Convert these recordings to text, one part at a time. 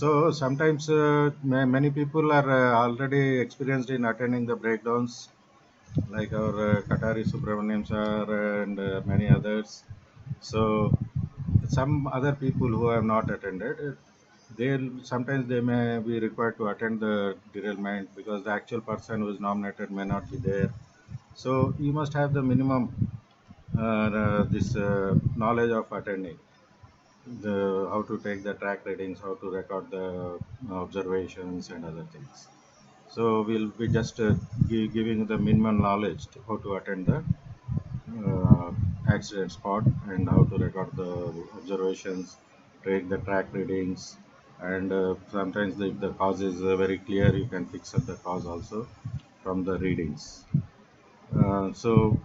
So sometimes many people are already experienced in attending the breakdowns, like our Katari Subramaniam sir and many others. So some other people who have not attended, they sometimes they may be required to attend the derailment because the actual person who is nominated may not be there. So you must have the minimum this knowledge of attending the how to take the track readings, how to record the observations and other things. So we'll be just giving the minimum knowledge to how to attend the uh, accident spot and how to record the observations, take the track readings, and sometimes if the cause is very clear, you can fix up the cause also from the readings. So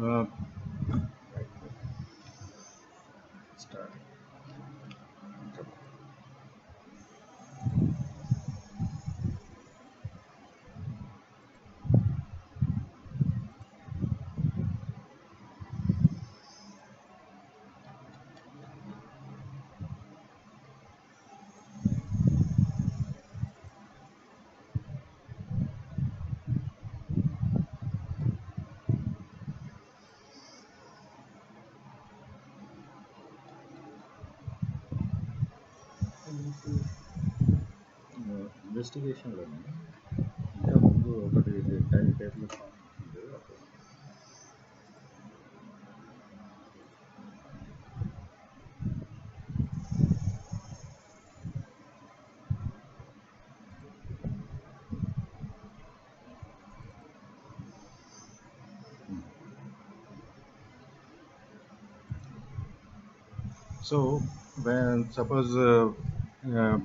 uh, start. ఇన్వెస్టిగేషన్లో ఇంకా ముందు ఒకటి time table form ఉంది. So when suppose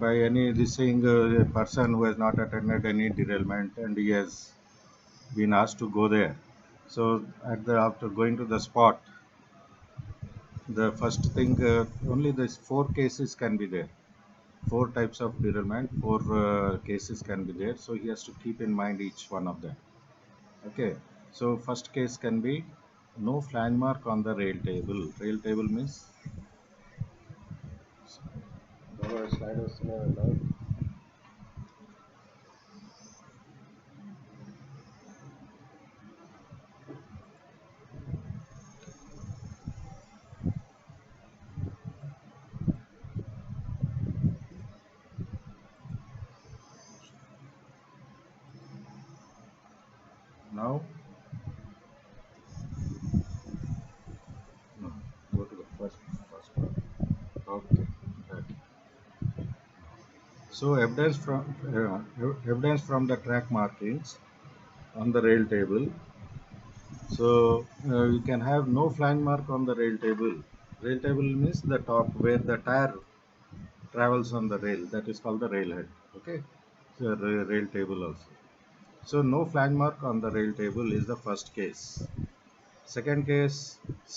by any this thing a person who has not attended any derailment and he has been asked to go there. So at the after going to the spot, the first thing only these four cases can be there. Four types of derailment, four cases can be there. So he has to keep in mind each one of them. Okay. So first case can be no flange mark on the rail table. Rail table means slide వస్తున్నది. Now, no, go to the first one. Okay. Right. So evidence from the track markings on the rail table. So you can have no flange mark on the rail table. Rail table means the top where the tire travels on the rail. That is called the rail head. Okay. So rail table also. So no flange mark on the rail table is the first case. Second case,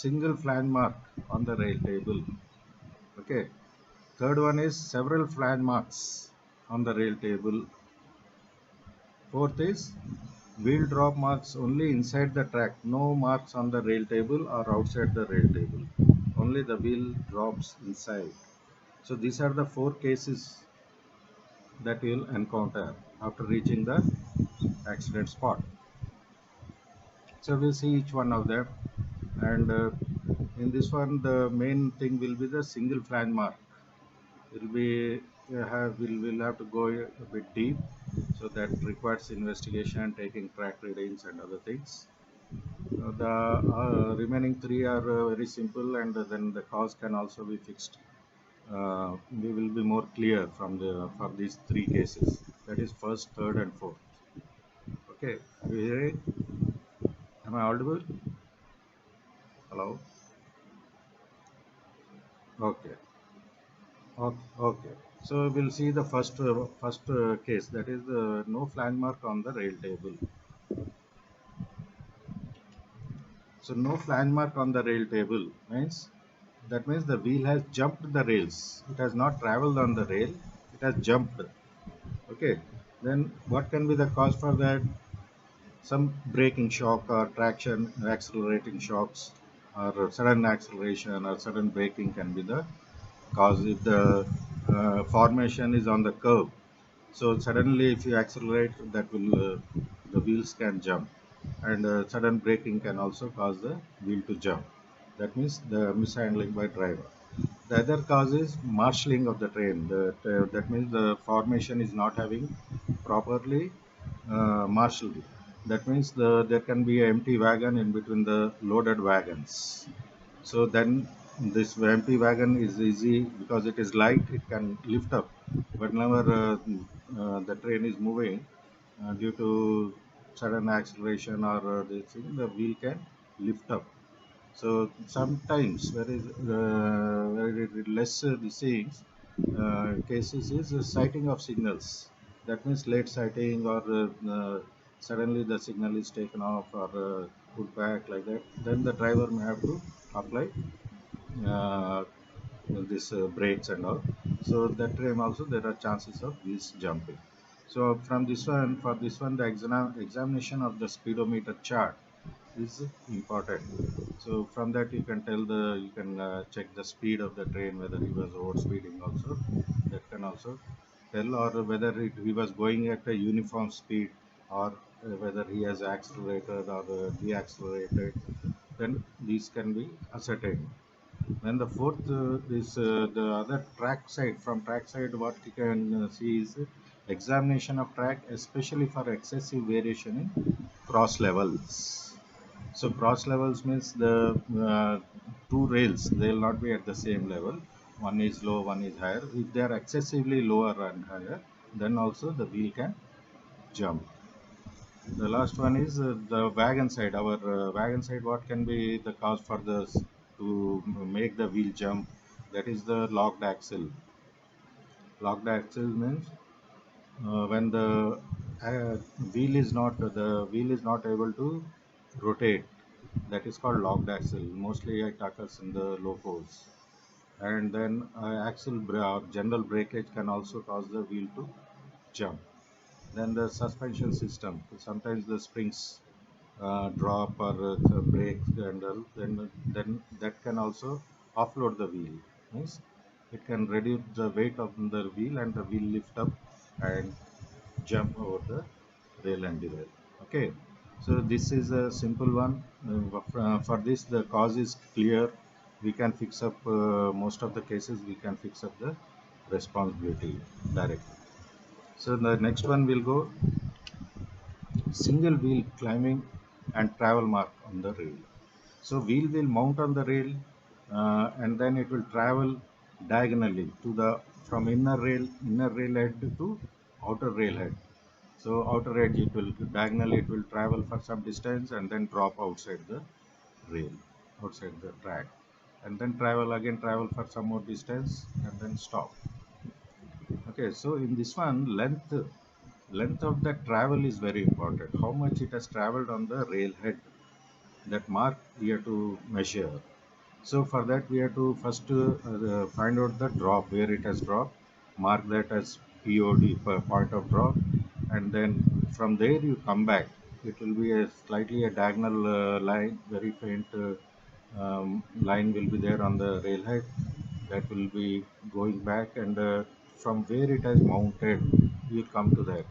single flange mark on the rail table. Okay. Third one is several flange marks on the rail table. Fourth is wheel drop marks only inside the track, no marks on the rail table or outside the rail table. Only the wheel drops inside. So these are the four cases that you'll encounter after reaching the accident spot. So we'll see each one of them, and in this one the main thing will be the single flange mark. We'll have to go a bit deep, so that requires investigation, taking track readings and other things. The remaining three are very simple, and then the cause can also be fixed. We will be more clear from these three cases. That is first, third, and fourth. Okay, are you hearing? Am I audible? Hello. Okay. Okay. Okay. So we'll see the first case, that is the no flange mark on the rail table. So no flange mark on the rail table means that means the wheel has jumped the rails. It has not traveled on the rail. It has jumped. Okay. Then what can be the cause for that? Some braking shock or traction accelerating shocks, or sudden acceleration or sudden braking can be the cause. If the formation is on the curve. So suddenly, if you accelerate, that will the wheels can jump, and sudden braking can also cause the wheel to jump. That means the mishandling by driver. The other cause is marshalling of the train. That means the formation is not having properly marshaled. That means there can be an empty wagon in between the loaded wagons. So then this empty wagon is easy because it is light, it can lift up. Whenever the train is moving due to sudden acceleration or this thing, the wheel can lift up. So sometimes very less the things cases is sighting of signals. That means late sighting or suddenly the signal is taken off or put back like that. Then the driver may have to apply uh, this brakes and all. So that time also there are chances of wheels jumping. So from this one, for this one, the examination of the speedometer chart is important. So from that you can tell you can check the speed of the train, whether he was over speeding also. That can also tell, or whether he was going at a uniform speed, or whether he has accelerated or deaccelerated. Then these can be ascertained. And the fourth is the other track side. From track side, what you can see is examination of track, especially for excessive variation in cross levels. So cross levels means the two rails, they will not be at the same level. One is low, one is higher. If they are excessively lower and higher, then also the wheel can jump. The last one is the wagon side. Our wagon side, what can be the cause for this to make the wheel jump? That is the locked axle. Locked axle means when uh, the wheel is not able to rotate. That is called locked axle. Mostly it occurs in the locos. And then general breakage can also cause the wheel to jump. Then the suspension system. Sometimes the springs drop or break, and then that can also offload the wheel. Means it can reduce the weight of the wheel and the wheel lift up and jump over the rail and derail. Okay, so this is a simple one. For this, the cause is clear. We can fix up most of the cases. We can fix up the responsibility directly. So the next one will go single wheel climbing and travel mark on the rail. So wheel will mount on the rail and then it will travel diagonally to the from inner rail head to outer rail head. So outer edge it will diagonally it will travel for some distance and then drop outside the rail, outside the track, and then travel for some more distance and then stop. Okay, so in this one, length of the travel is very important. How much it has traveled on the rail head, that mark we have to measure. So for that we have to first find out the drop, where it has dropped, mark that as POD, per point of drop, and then from there you come back. It will be a slightly a diagonal line, very faint line will be there on the railhead, that will be going back, and from where it has mounted you come to that,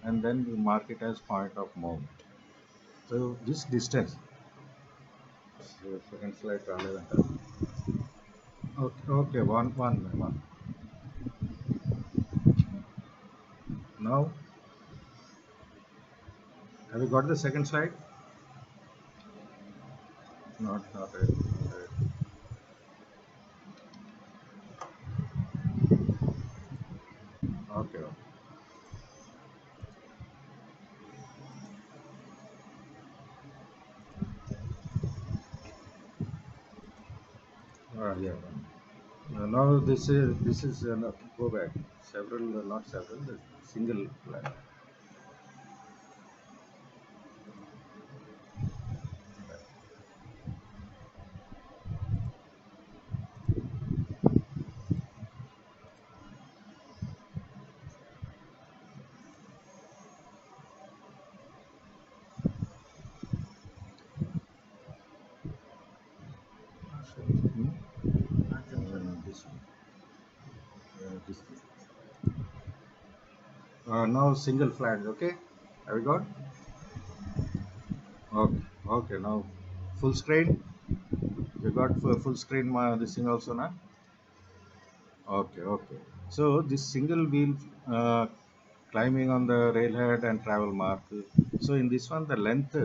and then you mark it as point of mount. So this distance. So second slide రాలేదంట. Okay, okay, one. Now, have you got the second slide? Not yet. Not yet. Okay, okay. Yeah. Now this is go back. Several, not several, the single line. Hmm? This one. Now single flange. Okay, have you got? Okay, okay. Now full screen. You got full screen. This thing also now. Okay, okay. So this single wheel climbing on the railhead and travel mark. So in this one, the length,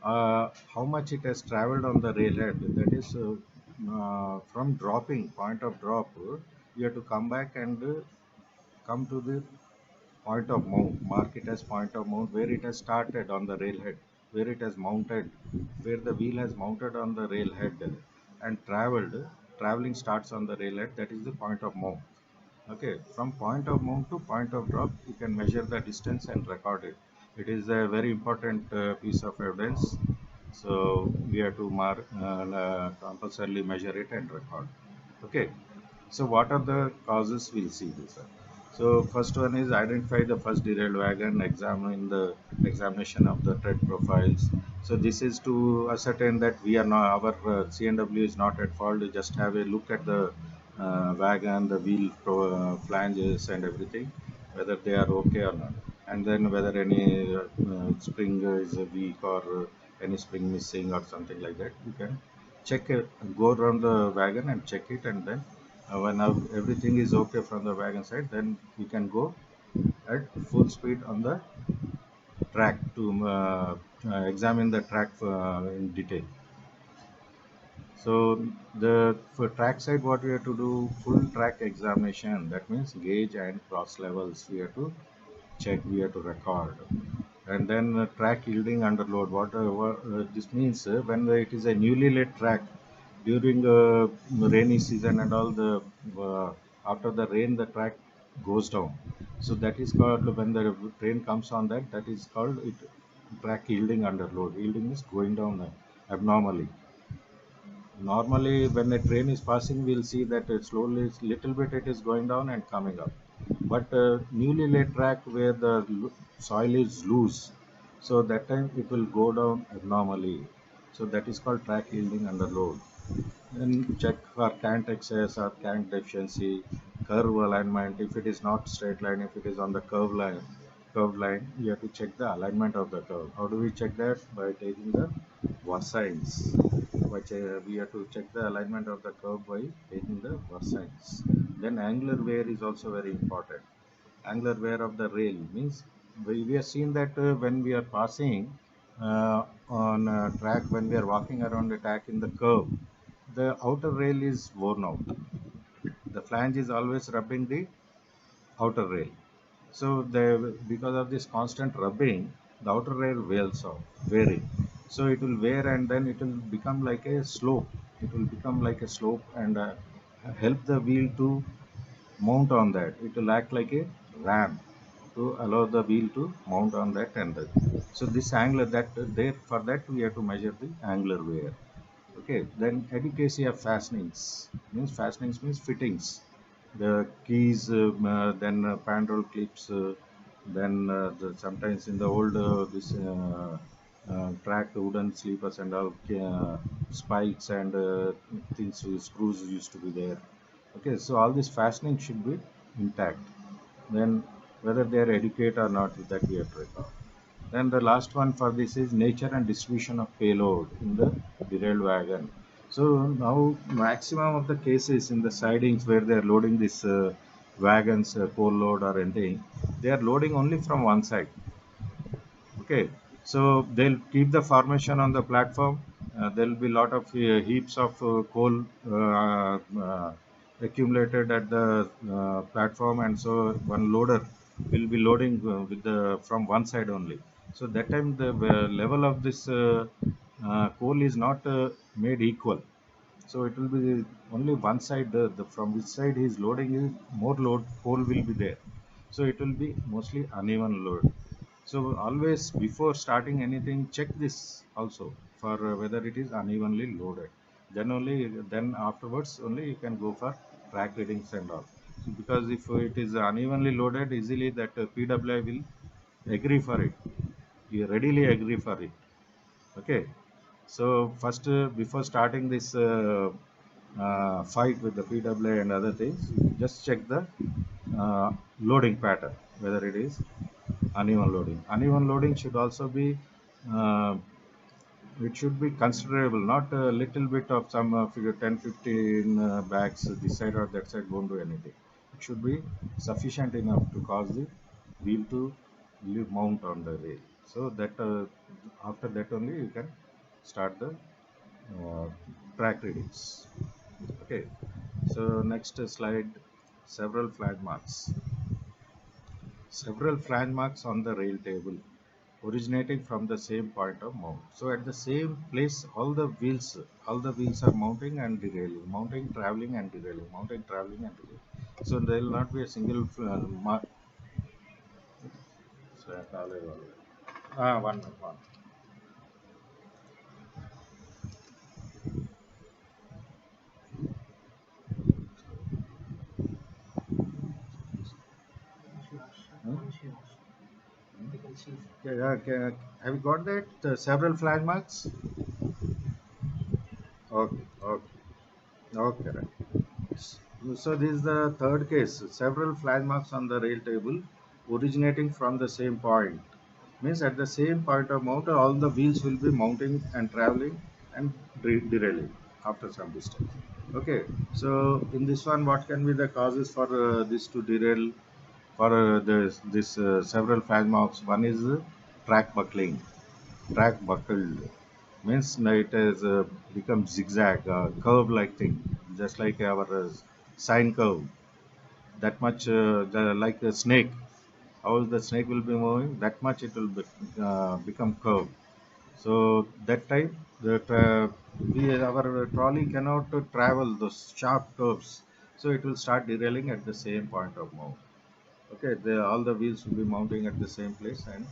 how much it has traveled on the railhead. That is from dropping point of drop. You have to come back and come to the point of mount. Mark it as point of mount where it has started on the railhead, where it has mounted, where the wheel has mounted on the railhead and traveled. Traveling starts on the railhead. That is the point of mount. Okay, from point of mount to point of drop, you can measure the distance and record it. It is a very important piece of evidence. So we have to compulsorily measure it and record. Okay. So what are the causes? We'll see this. So first one is identify the first derailed wagon, examine the examination of the tread profiles. So this is to ascertain that we are not our CNW is not at fault. Just have a look at the wagon, the wheel flanges and everything, whether they are okay or not, and then whether any spring is weak or any spring missing or something like that. You can check it, go around the wagon and check it, and then when everything is okay from the wagon side, then we can go at full speed on the track to examine the track in detail. So the for track side, what we have to do, full track examination. That means gauge and cross levels. We have to check. We have to record, and then track yielding under load. What this means when it is a newly laid track during rainy season and all the after the rain, the track goes down. So that is called when the train comes on that. That is called it track yielding under load. Yielding is going down abnormally. Normally, when a train is passing, we'll see that it slowly, little bit, it is going down and coming up. But newly laid track where the soil is loose, so that time it will go down abnormally. So that is called track yielding under load. Then check for cant excess or cant deficiency, curve alignment. If it is not straight line, if it is on the curved line, you have to check the alignment of the curve. How do we check that? By taking the versins. We have to check the alignment of the curve by taking the versins. Then angular wear is also very important. Angular wear of the rail means we have seen that when we are passing on a track, when we are walking around the track in the curve, the outer rail is worn out. The flange is always rubbing the outer rail. So because of this constant rubbing, the outer rail wears off, wearing. So it will wear and then it will become like a slope. It will become like a slope and help the wheel to mount on that. It will act like a ram to allow the wheel to mount on that and that. So this angular that there for that we have to measure the angular wear. Okay, then adequacy of fastenings means fittings. The keys, then pandrol clips, then sometimes in the old this track wooden sleepers and all spikes and things screws used to be there. Okay, so all this fastening should be intact. Then whether they are adequate or not, that we have to record. Then the last one for this is nature and distribution of payload in the derailed wagon. So now maximum of the cases in the sidings where they are loading this wagons, coal load or anything, they are loading only from one side. Okay, so they'll keep the formation on the platform. There will be a lot of heaps of coal accumulated at the platform, and so one loader will be loading with the from one side only. So that time the level of this coal is not made equal. So it will be only one side. From which side he is loading is more load coal will be there. So it will be mostly uneven load. So always before starting anything, check this also for whether it is unevenly loaded. Then afterwards only you can go for track readings and all. Because if it is unevenly loaded, easily that PWI will agree for it. You readily agree for it. Okay. So first, before starting this fight with the PWA and other things, just check the uh, loading pattern, whether it is uneven loading. Uneven loading should also be uh, it should be considerable, not a little bit of some figure 10, 15 bags this side or that side won't do anything. It should be sufficient enough to cause the wheel to mount on the rail. So that after that only you can start the uh, track readings. Okay. So next slide, several flag marks. Several flag marks on the rail table originating from the same point of mount. So at the same place, all the wheels are mounting and derailing, mounting, traveling and derailing, mounting, traveling and derailing. So there will not be a single mark. One. Hmm? Okay, okay. Have you got that? Several flag marks? Okay, okay, okay. Right. So this is the third case. Several flag marks on the rail table originating from the same point. Means at the same point of mount, all the wheels will be mounting and traveling and derailing after some distance. Okay. So in this one, what can be the causes for this to derail for this several flag marks? One is track buckling. Track buckled means it has become zigzag, curve like thing, just like our sine curve. That much, like a snake. How the snake will be moving, that much it will become curved. So that time, our trolley cannot travel those sharp curves. So it will start derailing at the same point of mount. Okay, all the wheels will be mounting at the same place and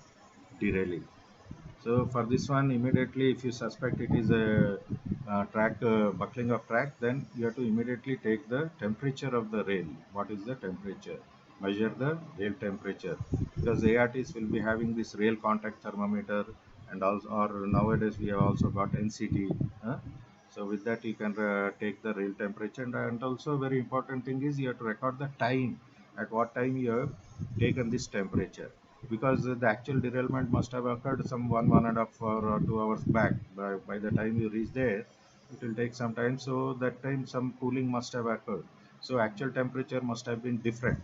derailing. So for this one, immediately if you suspect it is a, track buckling of track, then you have to immediately take the temperature of the rail. What is the temperature? Measure the rail temperature because ARTs will be having this rail contact thermometer, and also or nowadays we have also got NCT. So with that you can take the rail temperature, and also very important thing is you have to record the time at what time you have taken this temperature, because the actual derailment must have occurred some 1.5 hour or 2 hours back. By the time you reach there, it will take some time. So that time some cooling must have occurred. So actual temperature must have been different.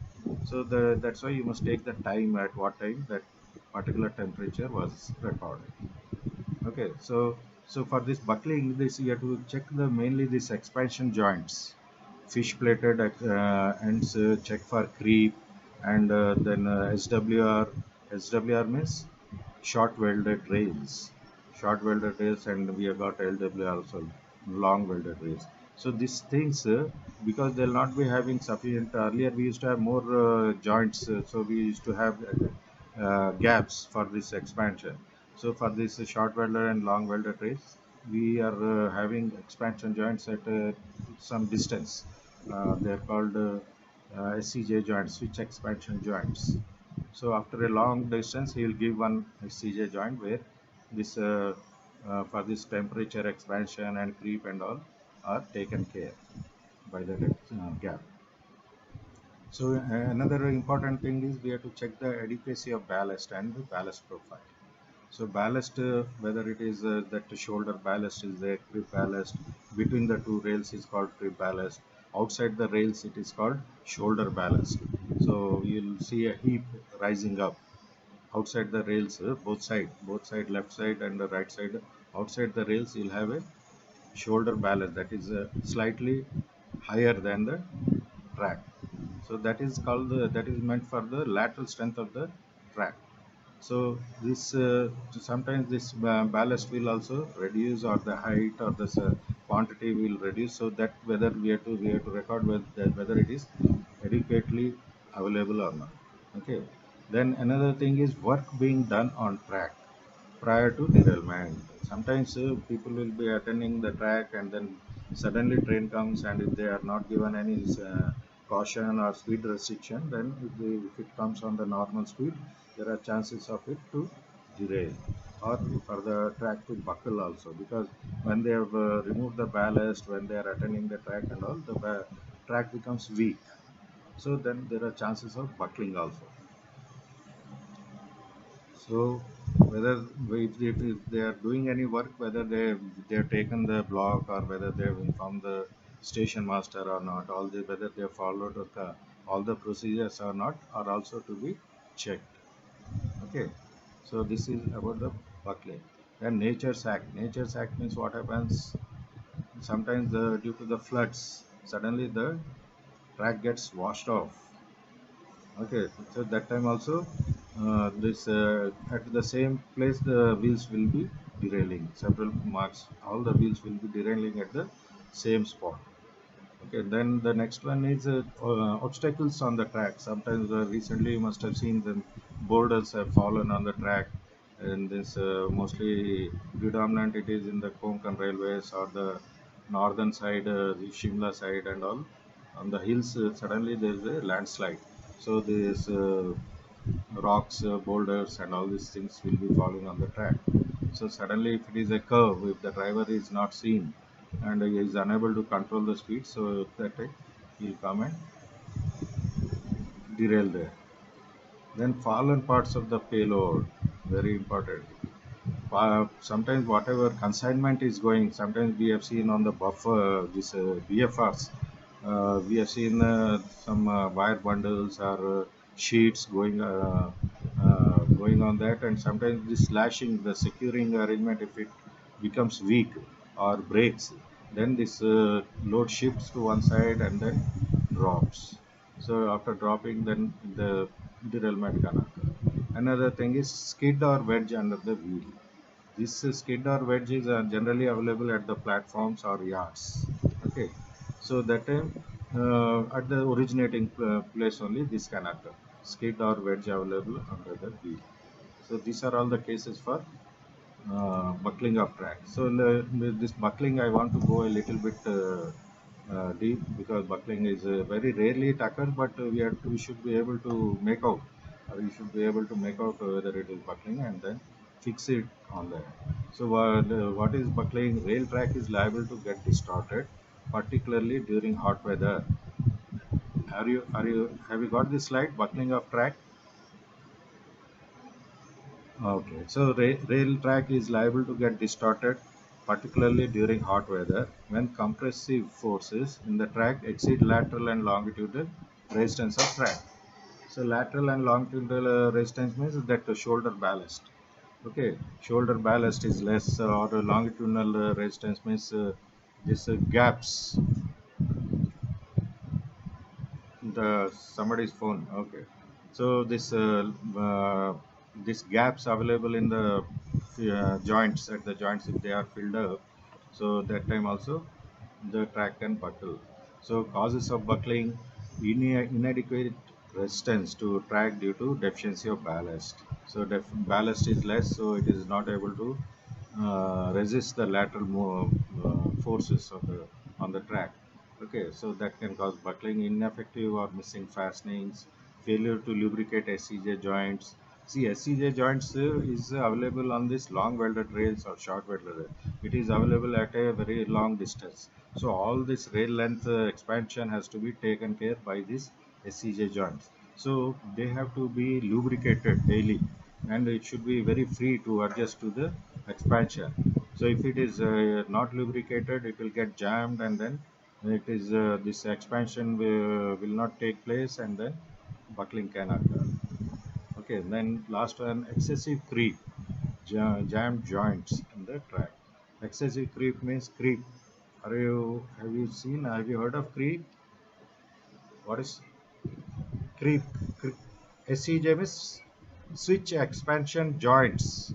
So that's why you must take the time at what time that particular temperature was recorded. Okay, so for this buckling, this you have to check the mainly this expansion joints, fish plated ends, check for creep, and then SWR. SWR means short welded rails, and we have got LWR also, long welded rails. So these things, because they'll not be having sufficient. Earlier we used to have more joints, so we used to have gaps for this expansion. So for this short welder and long welder trays, we are having expansion joints at some distance. They are called SCJ joints, switch expansion joints. So after a long distance, he will give one SCJ joint where this for this temperature expansion and creep and all are taken care by the gap. So another important thing is we have to check the adequacy of ballast and the ballast profile. So ballast, whether it is that shoulder ballast is there, crib ballast, between the two rails is called crib ballast. Outside the rails, it is called shoulder ballast. So you'll see a heap rising up outside the rails, both side, left side and the right side. Outside the rails, you'll have a shoulder ballast that is slightly higher than the track. So that is meant for the lateral strength of the track. So this sometimes this ballast will also reduce, or the height or the quantity will reduce. So that whether we have to record whether it is adequately available or not. Okay. Then another thing is work being done on track prior to derailment. Sometimes people will be attending the track and then suddenly train comes, and if they are not given any caution or speed restriction, then if it comes on the normal speed, there are chances of it to derail, or for the track to buckle also, because when they have removed the ballast, when they are attending the track and all, the track becomes weak. So then there are chances of buckling also. So whether if they are doing any work, whether they have taken the block or whether they have informed the station master or not, all the whether they have followed all the procedures or not are also to be checked. Okay, so this is about the buckling. Then Nature's Act. Nature's Act means what happens sometimes due to the floods, suddenly the track gets washed off. Okay, so that time also, this at the same place the wheels will be derailing. Several marks, all the wheels will be derailing at the same spot. Okay, then the next one is obstacles on the track. Sometimes recently you must have seen the boulders have fallen on the track, and this mostly predominant it is in the Konkan railways or the northern side, the Shimla side and all. On the hills, suddenly there is a landslide. So these rocks, boulders, and all these things will be falling on the track. So suddenly, if it is a curve, if the driver is not seen and he is unable to control the speed, so that he'll come and derail there. Then fallen parts of the payload, very important. Sometimes whatever consignment is going, sometimes we have seen on the buffer, this BFRs, we have seen some wire bundles or sheets going on that, and sometimes this slashing, the securing arrangement, if it becomes weak or breaks, then this load shifts to one side and then drops. So after dropping, then the derailment can occur. Another thing is skid or wedge under the wheel. This skid or wedge is generally available at the platforms or yards. Okay, so that time at the originating place only this can occur. Skid or wedge available under the wheel. So these are all the cases for buckling of track. So with this buckling, I want to go a little bit deep, because buckling is very rarely it occurs, but we should be able to make out, or we should be able to make out whether it is buckling and then fix it on there. So what is buckling? Rail track is liable to get distorted, particularly during hot weather. Have you got this slide? Buckling of track. Okay, so rail track is liable to get distorted, particularly during hot weather, when compressive forces in the track exceed lateral and longitudinal resistance of track. So lateral and longitudinal resistance means that the shoulder ballast. Okay, shoulder ballast is less, or the longitudinal resistance means this gaps. The somebody's phone. Okay, so this gaps available in the joints, at the joints, if they are filled up, so that time also the track can buckle. So causes of buckling: inadequate resistance to track due to deficiency of ballast. So ballast is less, so it is not able to resist the lateral forces on the track. Okay, so that can cause buckling. Ineffective or missing fastenings, failure to lubricate SCJ joints. See, SCJ joints is available on this long welded rails or short welded rail. It is available at a very long distance. So all this rail length expansion has to be taken care by these SCJ joints. So they have to be lubricated daily, and it should be very free to adjust to the expansion. So if it is not lubricated, it will get jammed, and then it is this expansion will not take place, and then buckling can occur. Okay, then last one: excessive creep, jammed joints in the track. Excessive creep means creep. Have you seen? Have you heard of creep? What is creep? creep. SCJ means switch expansion joints.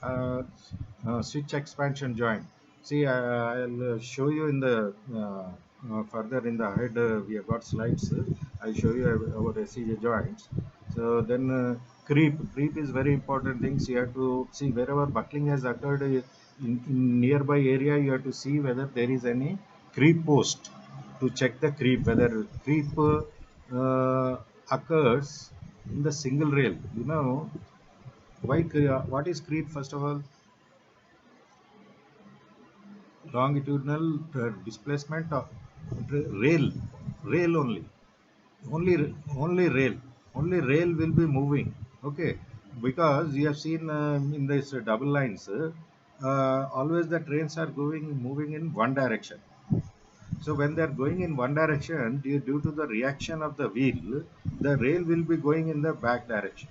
uh, Switch expansion joint. See, I'll show you in the further in the head. We have got slides. I'll show you our SCJ joints. So then creep is very important things. You have to see wherever buckling has occurred in nearby area. You have to see whether there is any creep post to check the creep, whether creep occurs in the single rail. You know, What is creep? First of all, longitudinal displacement of rail, rail only, only only rail, only rail will be moving. Okay, because you have seen in this double lines, always the trains are moving in one direction. So when they are going in one direction, due to the reaction of the wheel, the rail will be going in the back direction.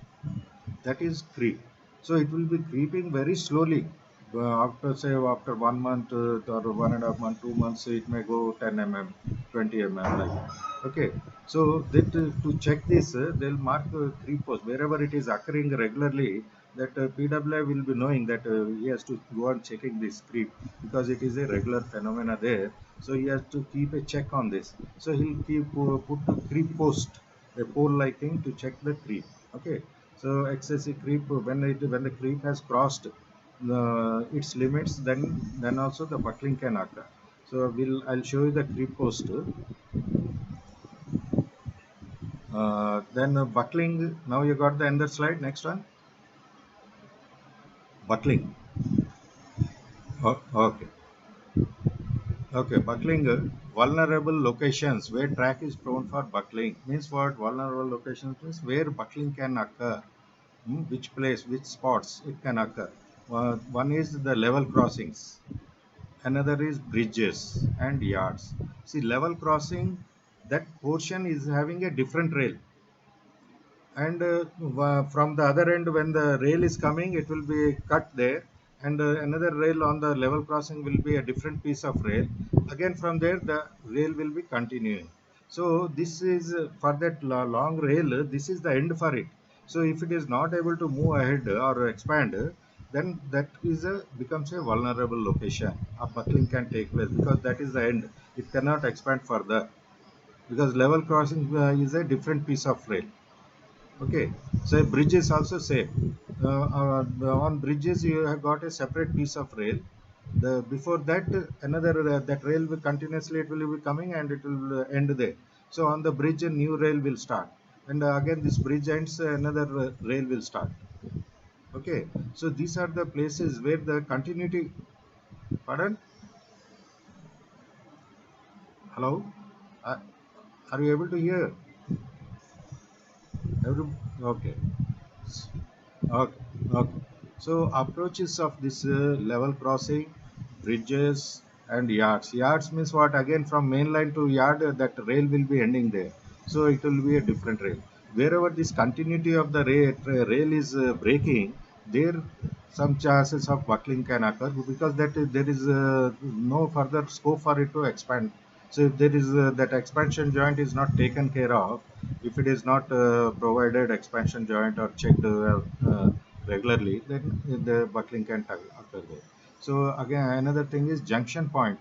That is creep. So it will be creeping very slowly. After say after 1 month or 1.5 month, 2 months, it may go 10 mm, 20 mm like that. Okay. So that to check this, they'll mark creep post wherever it is occurring regularly. That PWI will be knowing that he has to go on checking this creep because it is a regular phenomena there. So he has to keep a check on this. So he'll keep put the creep post, a pole like thing to check the creep. Okay. So excessive creep, when the creep has crossed its limits, then also the buckling can occur. So I'll show you the creep post. Then buckling. Now you got the other slide. Next one, buckling. Okay, okay. Buckling. Vulnerable locations where track is prone for buckling means what? Vulnerable locations means where buckling can occur. Which place, which spots it can occur. One is the level crossings. Another is bridges and yards. See, level crossing, that portion is having a different rail, and from the other end, when the rail is coming, it will be cut there, and another rail on the level crossing will be a different piece of rail. Again, from there, the rail will be continuing. So this is for that long rail. This is the end for it. So if it is not able to move ahead or expand, then that is a becomes a vulnerable location. A buckling can take place because that is the end. It cannot expand further because level crossing is a different piece of rail. Okay, so bridge is also same. On bridges, you have got a separate piece of rail. The before that, another that rail will continuously it will be coming and it will end there. So on the bridge, a new rail will start, and again this bridge ends, another rail will start. Okay, so these are the places where the continuity. Pardon? Hello, uh, are you able to hear? Every, okay. Okay, okay. So approaches of this level crossing, bridges and yards. Yards means what? Again, from main line to yard, that rail will be ending there. So it will be a different rail. Wherever this continuity of the rail is breaking, there some chances of buckling can occur because there is no further scope for it to expand. So if there is that expansion joint is not taken care of, if it is not provided expansion joint or checked regularly, then the buckling can occur there. So again, another thing is junction point.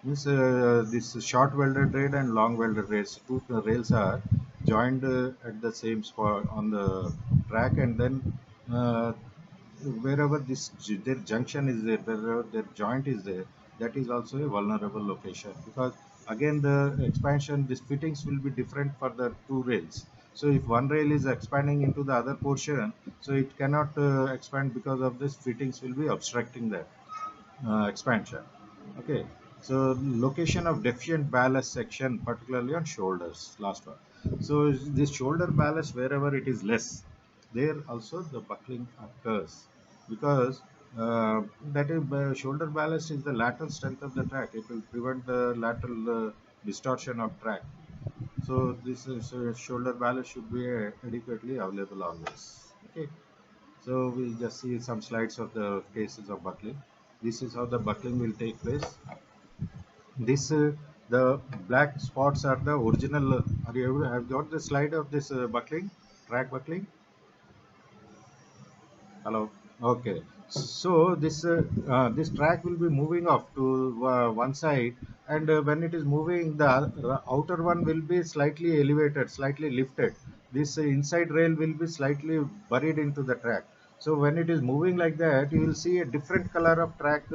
Means this short welded rail and long welded rails. Two rails are joined at the same spot on the track, and then uh, wherever their junction is there, wherever their joint is there, that is also a vulnerable location because again the expansion, these fittings will be different for the two rails. So if one rail is expanding into the other portion, so it cannot expand because of this fittings will be obstructing that expansion. Okay, so location of deficient ballast section, particularly on shoulders. Last one. So this shoulder ballast, wherever it is less, there also the buckling occurs because that is shoulder ballast is the lateral strength of the track. It will prevent the lateral distortion of track. So this is, shoulder ballast should be adequately available always. Okay. So we'll just see some slides of the cases of buckling. This is how the buckling will take place. This the black spots are the original. Are you able to have got the slide of this buckling, track buckling? Hello. Okay. So this track will be moving off to one side, and when it is moving, the outer one will be slightly elevated, slightly lifted. This inside rail will be slightly buried into the track. So when it is moving like that, you will see a different color of track.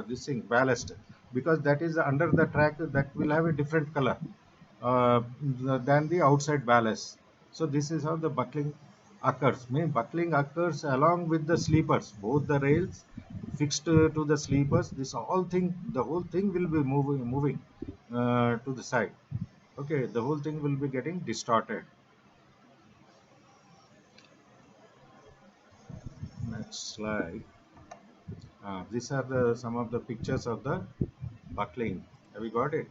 This thing ballast, because that is under the track that will have a different color uh, than the outside ballast. So this is how the buckling occurs. Mean buckling occurs along with the sleepers, both the rails fixed to the sleepers. This all thing, the whole thing will be moving to the side. Okay, the whole thing will be getting distorted. Next slide. These are the some of the pictures of the buckling. Have you got it?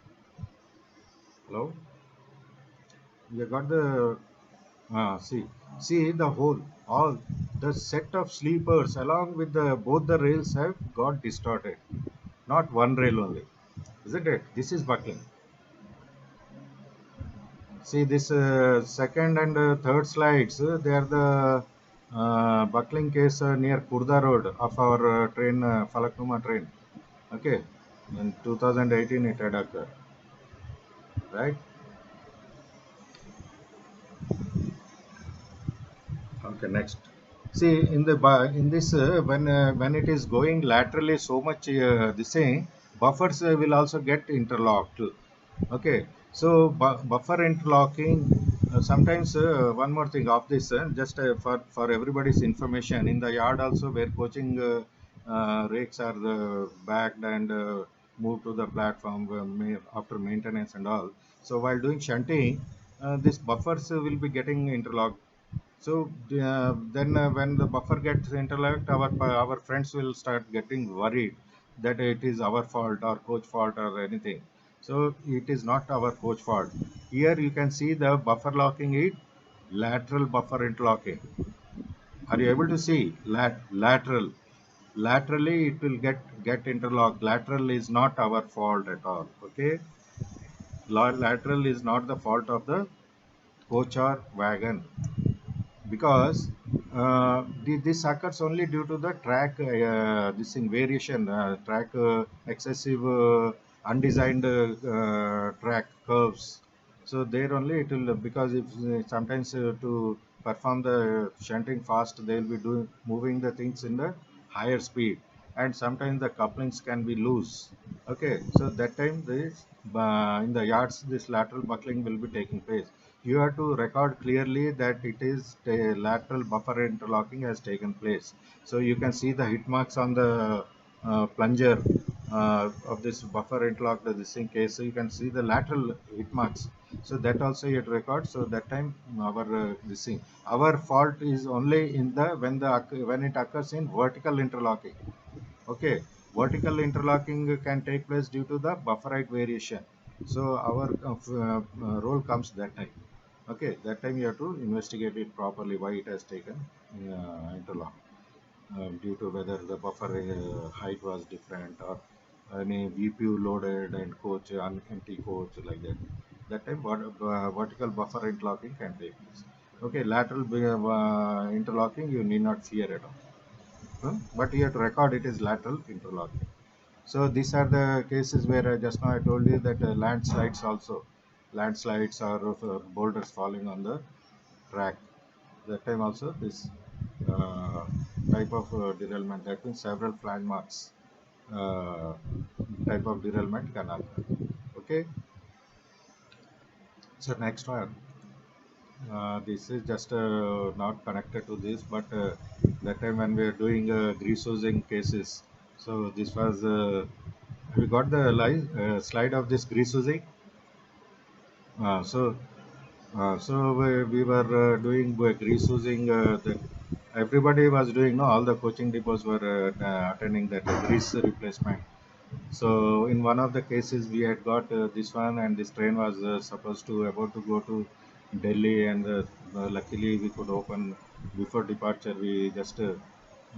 Hello? You got the see the whole all the set of sleepers along with the both the rails have got distorted. Not one rail only, isn't it? This is buckling. See this second and third slides. They are the buckling case near Kurda Road of our train, Falaknuma train. Okay, in 2018 it had occurred, right? Okay, next. See in the in this when it is going laterally so much this thing buffers will also get interlocked. Okay, so buffer interlocking. Sometimes one more thing of this, just for everybody's information, in the yard also where coaching rakes are backed and moved to the platform after maintenance and all. So while doing shunting, this buffers will be getting interlocked. So then when the buffer gets interlocked, our friends will start getting worried that it is our fault or coach fault or anything. So it is not our coach fault. Here you can see the buffer locking it lateral buffer interlocking. Are you able to see lateral? Laterally it will get interlocked. Lateral is not our fault at all. Okay, lateral is not the fault of the coach or wagon, because this occurs only due to the track this thing variation, track excessive undesigned track curves. So there only it will, because if sometimes to perform the shunting fast, they will be doing moving the things in the higher speed, and sometimes the couplings can be loose. Okay, so that time this in the yards this lateral buckling will be taking place. You have to record clearly that it is the lateral buffer interlocking has taken place. So you can see the hit marks on the plunger of this buffer interlocked this in case. So you can see the lateral hit marks. So that also you have to record. So that time our this thing, our fault is only in the when it occurs in vertical interlocking. Okay, vertical interlocking can take place due to the buffer height variation. So our role comes that time. Okay, that time you have to investigate it properly why it has taken interlock, due to whether the buffer height was different or any VPU loaded and coach empty coach like that. That time vertical buffer interlocking can take place. Okay, lateral interlocking you need not fear at all. But you have to record it is lateral interlocking. So these are the cases where just now I told you that landslides also, landslides or boulders falling on the track. That time also this uh, type of derailment, that means several flange marks uh, type of derailment can occur. Okay, so next one. This is just not connected to this, but that time when we are doing grease oozing cases, so this was. Have you got the slide of this grease oozing? So we were doing grease oozing. Everybody was doing. No, all the coaching depots were attending that grease replacement. So in one of the cases, we had got this one, and this train was supposed to about to go to Delhi, and luckily we could open before departure. We just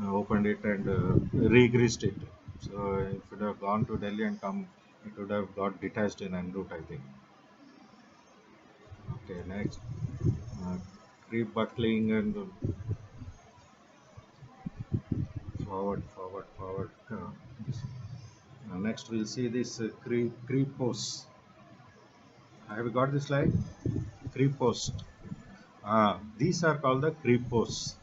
opened it and re-greased it. So if it would have gone to Delhi and come, it would have got detached in en route, I think. Okay, next, uh, creep buckling and forward. Next, we'll see this creep posts. Have you got this slide? Creep post. These are called the creep posts.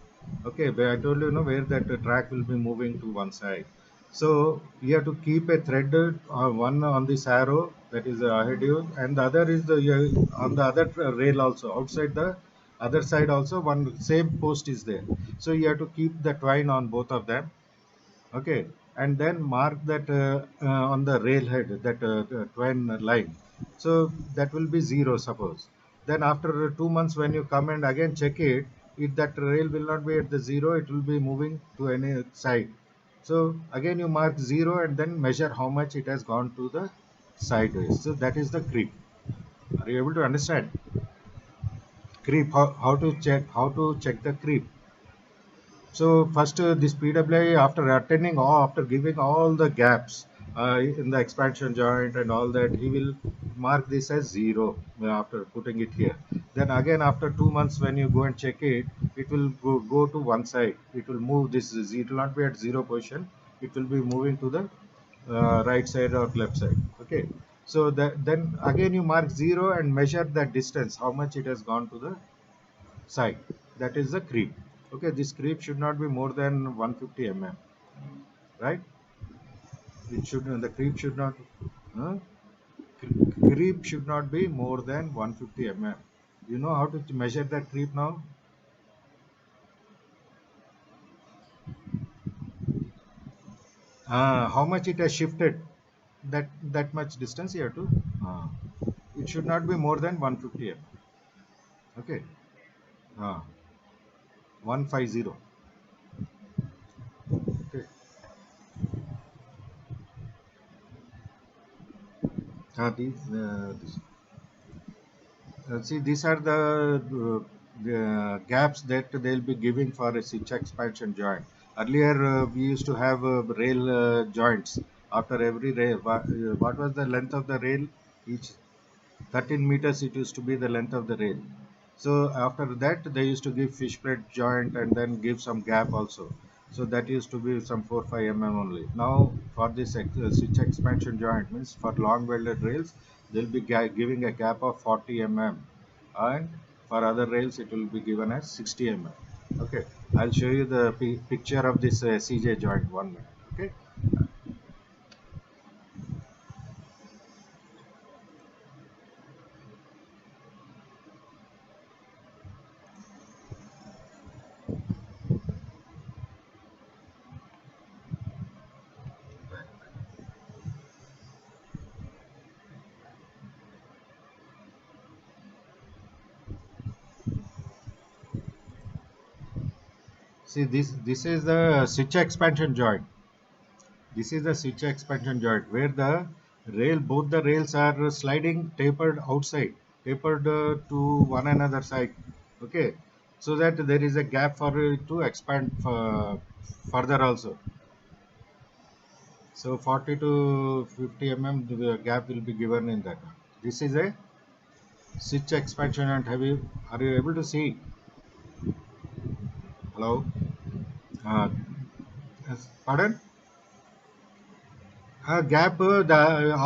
Okay, where I told you, where that track will be moving to one side. So you have to keep a thread, one on this arrow that is ahead you, and the other is the on the other rail also outside the other side also one same post is there. So you have to keep the twine on both of them. Okay, and then mark that on the rail head, that the twine line. So that will be 0, suppose. Then after 2 months when you come and again check it, if that rail will not be at the 0, it will be moving to any side. So again you mark 0 and then measure how much it has gone to the sideways. So that is the creep. Are you able to understand creep? How to check the creep? So first, this PWI, after attending all, after giving all the gaps in the expansion joint and all that, he will mark this as 0 after putting it here. Then again, after 2 months, when you go and check it, it will go to one side. It will move this. It will not be at 0 position. It will be moving to the right side or left side. Okay. So that then again you mark 0 and measure the distance, how much it has gone to the side. That is the creep. Okay, this creep should not be more than 150 mm, right? It should, the creep should not, uh, creep should not be more than 150 mm. You know how to measure that creep now? How much it has shifted? That much distance you have to. Uh, it should not be more than 150 mm. Okay, uh, 150. Okay. See, these are the gaps that they'll be giving for a switch expansion joint. Earlier, we used to have rail joints after every rail. What was the length of the rail? Each 13 meters it used to be the length of the rail. So after that they used to give fish plate joint and then give some gap also. So that used to be some 4 5 mm only. Now for this switch expansion joint, means for long welded rails they'll be giving a gap of 40 mm, and for other rails it will be given as 60 mm. Okay, I'll show you the picture of this CJ joint 1 minute. Okay. See, this is the switch expansion joint. This is the switch expansion joint where the both the rails are sliding tapered outside, tapered to one another side. Okay, so that there is a gap for it to expand further also. So 40 to 50 mm the gap will be given in that. This is a switch expansion, and are you able to see? Hello. Uh, Pardon? ఆ gap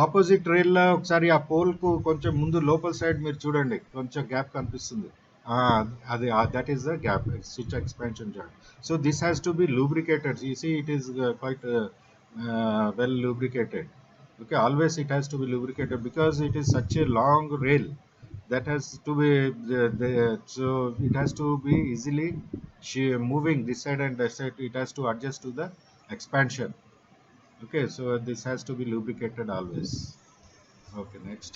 opposite రైల్లో ఒకసారి ఆ pole కు కొంచెం ముందు లోపల side మీరు చూడండి, కొంచెం గ్యాప్ కనిపిస్తుంది. అది that is the gap switch expansion joint. So this has to be lubricated. You see it is quite well lubricated. Okay, always it has to be lubricated because it is such a long rail that has to be so it has to be easily moving this side and that side. It has to adjust to the expansion. Okay, so this has to be lubricated always. Okay, next.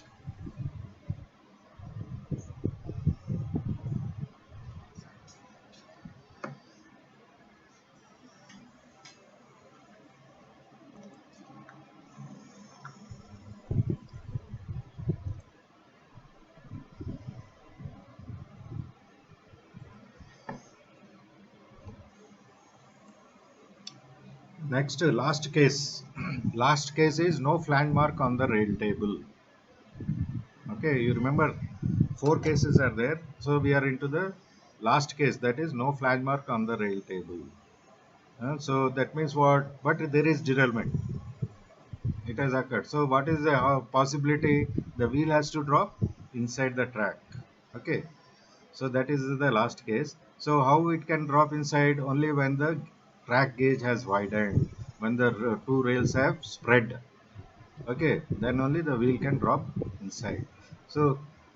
Next, last case. Last case is no flange mark on the rail table. Okay, you remember 4 cases are there. So we are into the last case, that is no flange mark on the rail table. So that means what? But there is derailment. It has occurred. So what is the possibility? The wheel has to drop inside the track. Okay. So that is the last case. So how it can drop inside? Only when the track gauge has widened, when the two rails have spread. Okay, then only the wheel can drop inside. So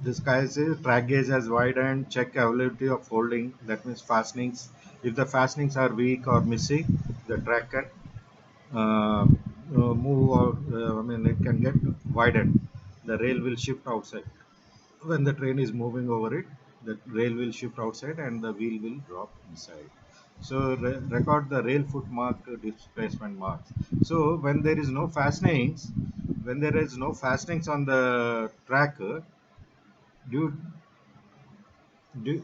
This guy says track gauge has widened, check availability of folding. That means fastenings. If the fastenings are weak or missing, the track can move or I mean it can get widened. The rail will shift outside. When the train is moving over it, the rail will shift outside and the wheel will drop inside. So record the rail foot mark displacement marks. So when there is no fastenings on the track, due, due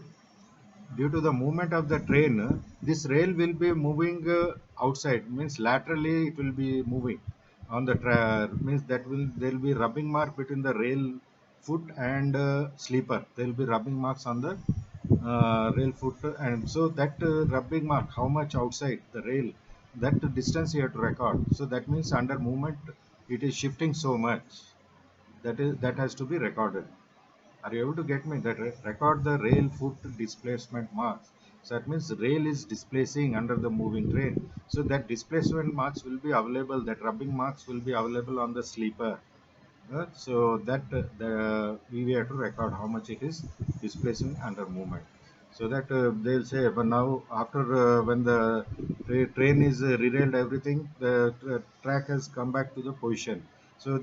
due to the movement of the train, this rail will be moving outside, means laterally it will be moving on the means that will there will be rubbing mark between the rail foot and sleeper. There will be rubbing marks on the rail foot, and so that rubbing mark, how much outside the rail, that distance you have to record. So that means under movement it is shifting so much, that has to be recorded. Are you able to get me that? Record the rail foot displacement marks. So that means the rail is displacing under the moving train. So that displacement marks will be available. That rubbing marks will be available on the sleeper. So that we have to record how much it is displacing under movement. So that they'll say, but now after when the train is derailed, everything, the track has come back to the position. So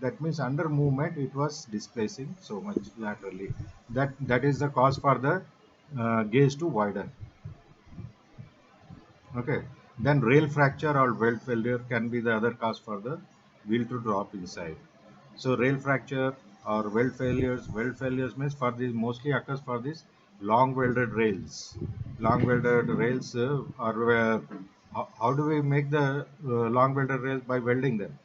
that means under movement it was displacing so much laterally. That is the cause for the gauge to widen. Okay. Then rail fracture or weld failure can be the other cause for the wheel to drop inside. So rail fracture or weld failures means for this mostly occurs for these long welded rails. Long welded rails are how do we make the long welded rails? By welding them.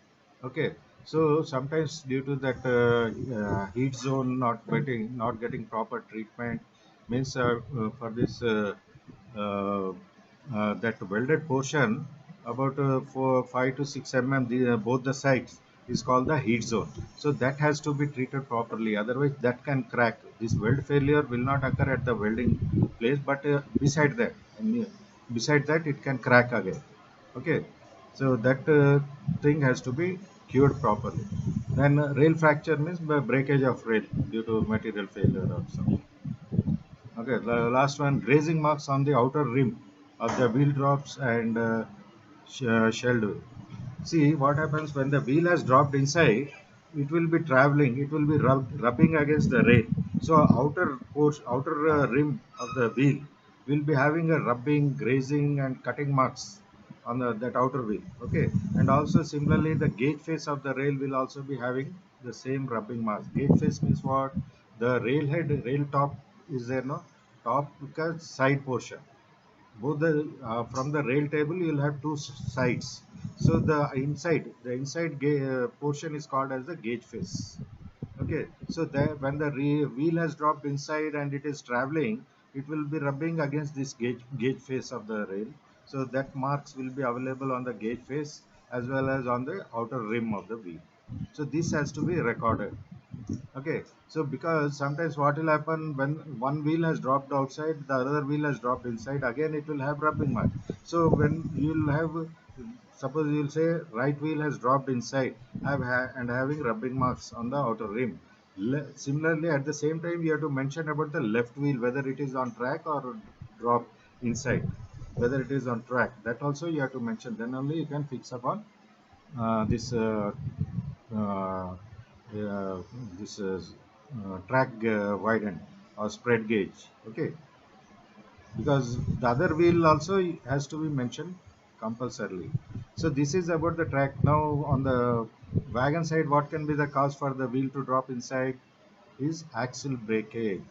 Okay. So sometimes due to that heat zone not getting proper treatment, means for this uh, that welded portion about 5 to 6 the, both the sides is called the heat zone. So that has to be treated properly, otherwise that can crack. This weld failure will not occur at the welding place, but beside that it can crack again. Okay. So that thing has to be cured properly. Then rail fracture means breakage of rail due to material failure or something. Okay, the last one, grazing marks on the outer rim of the wheel drops and shelled. See what happens when the wheel has dropped inside, it will be traveling, it will be rubbing against the rail. So outer rim of the wheel will be having a rubbing, grazing and cutting marks on that outer wheel. Okay, and also similarly the gauge face of the rail will also be having the same rubbing marks. Gauge face means what? The rail top is there, no? Top because side portion, both the from the rail table you'll have two sides. So the inside portion is called as the gauge face. Okay, so when the wheel has dropped inside and it is traveling, it will be rubbing against this gauge face of the rail. So that marks will be available on the gauge face as well as on the outer rim of the wheel. So this has to be recorded. Okay, so because sometimes what will happen when one wheel has dropped outside, the other wheel has dropped inside, again it will have rubbing mark. So when you'll have, suppose you'll say right wheel has dropped inside, and having rubbing marks on the outer rim. Similarly, at the same time, you have to mention about the left wheel, whether it is on track or drop inside, whether it is on track. That also you have to mention. Then only you can fix upon this uh, uh, this track widen or spread gauge. Okay, because the other wheel also has to be mentioned compulsorily. So this is about the track. Now on the wagon side, what can be the cause for the wheel to drop inside is axle breakage.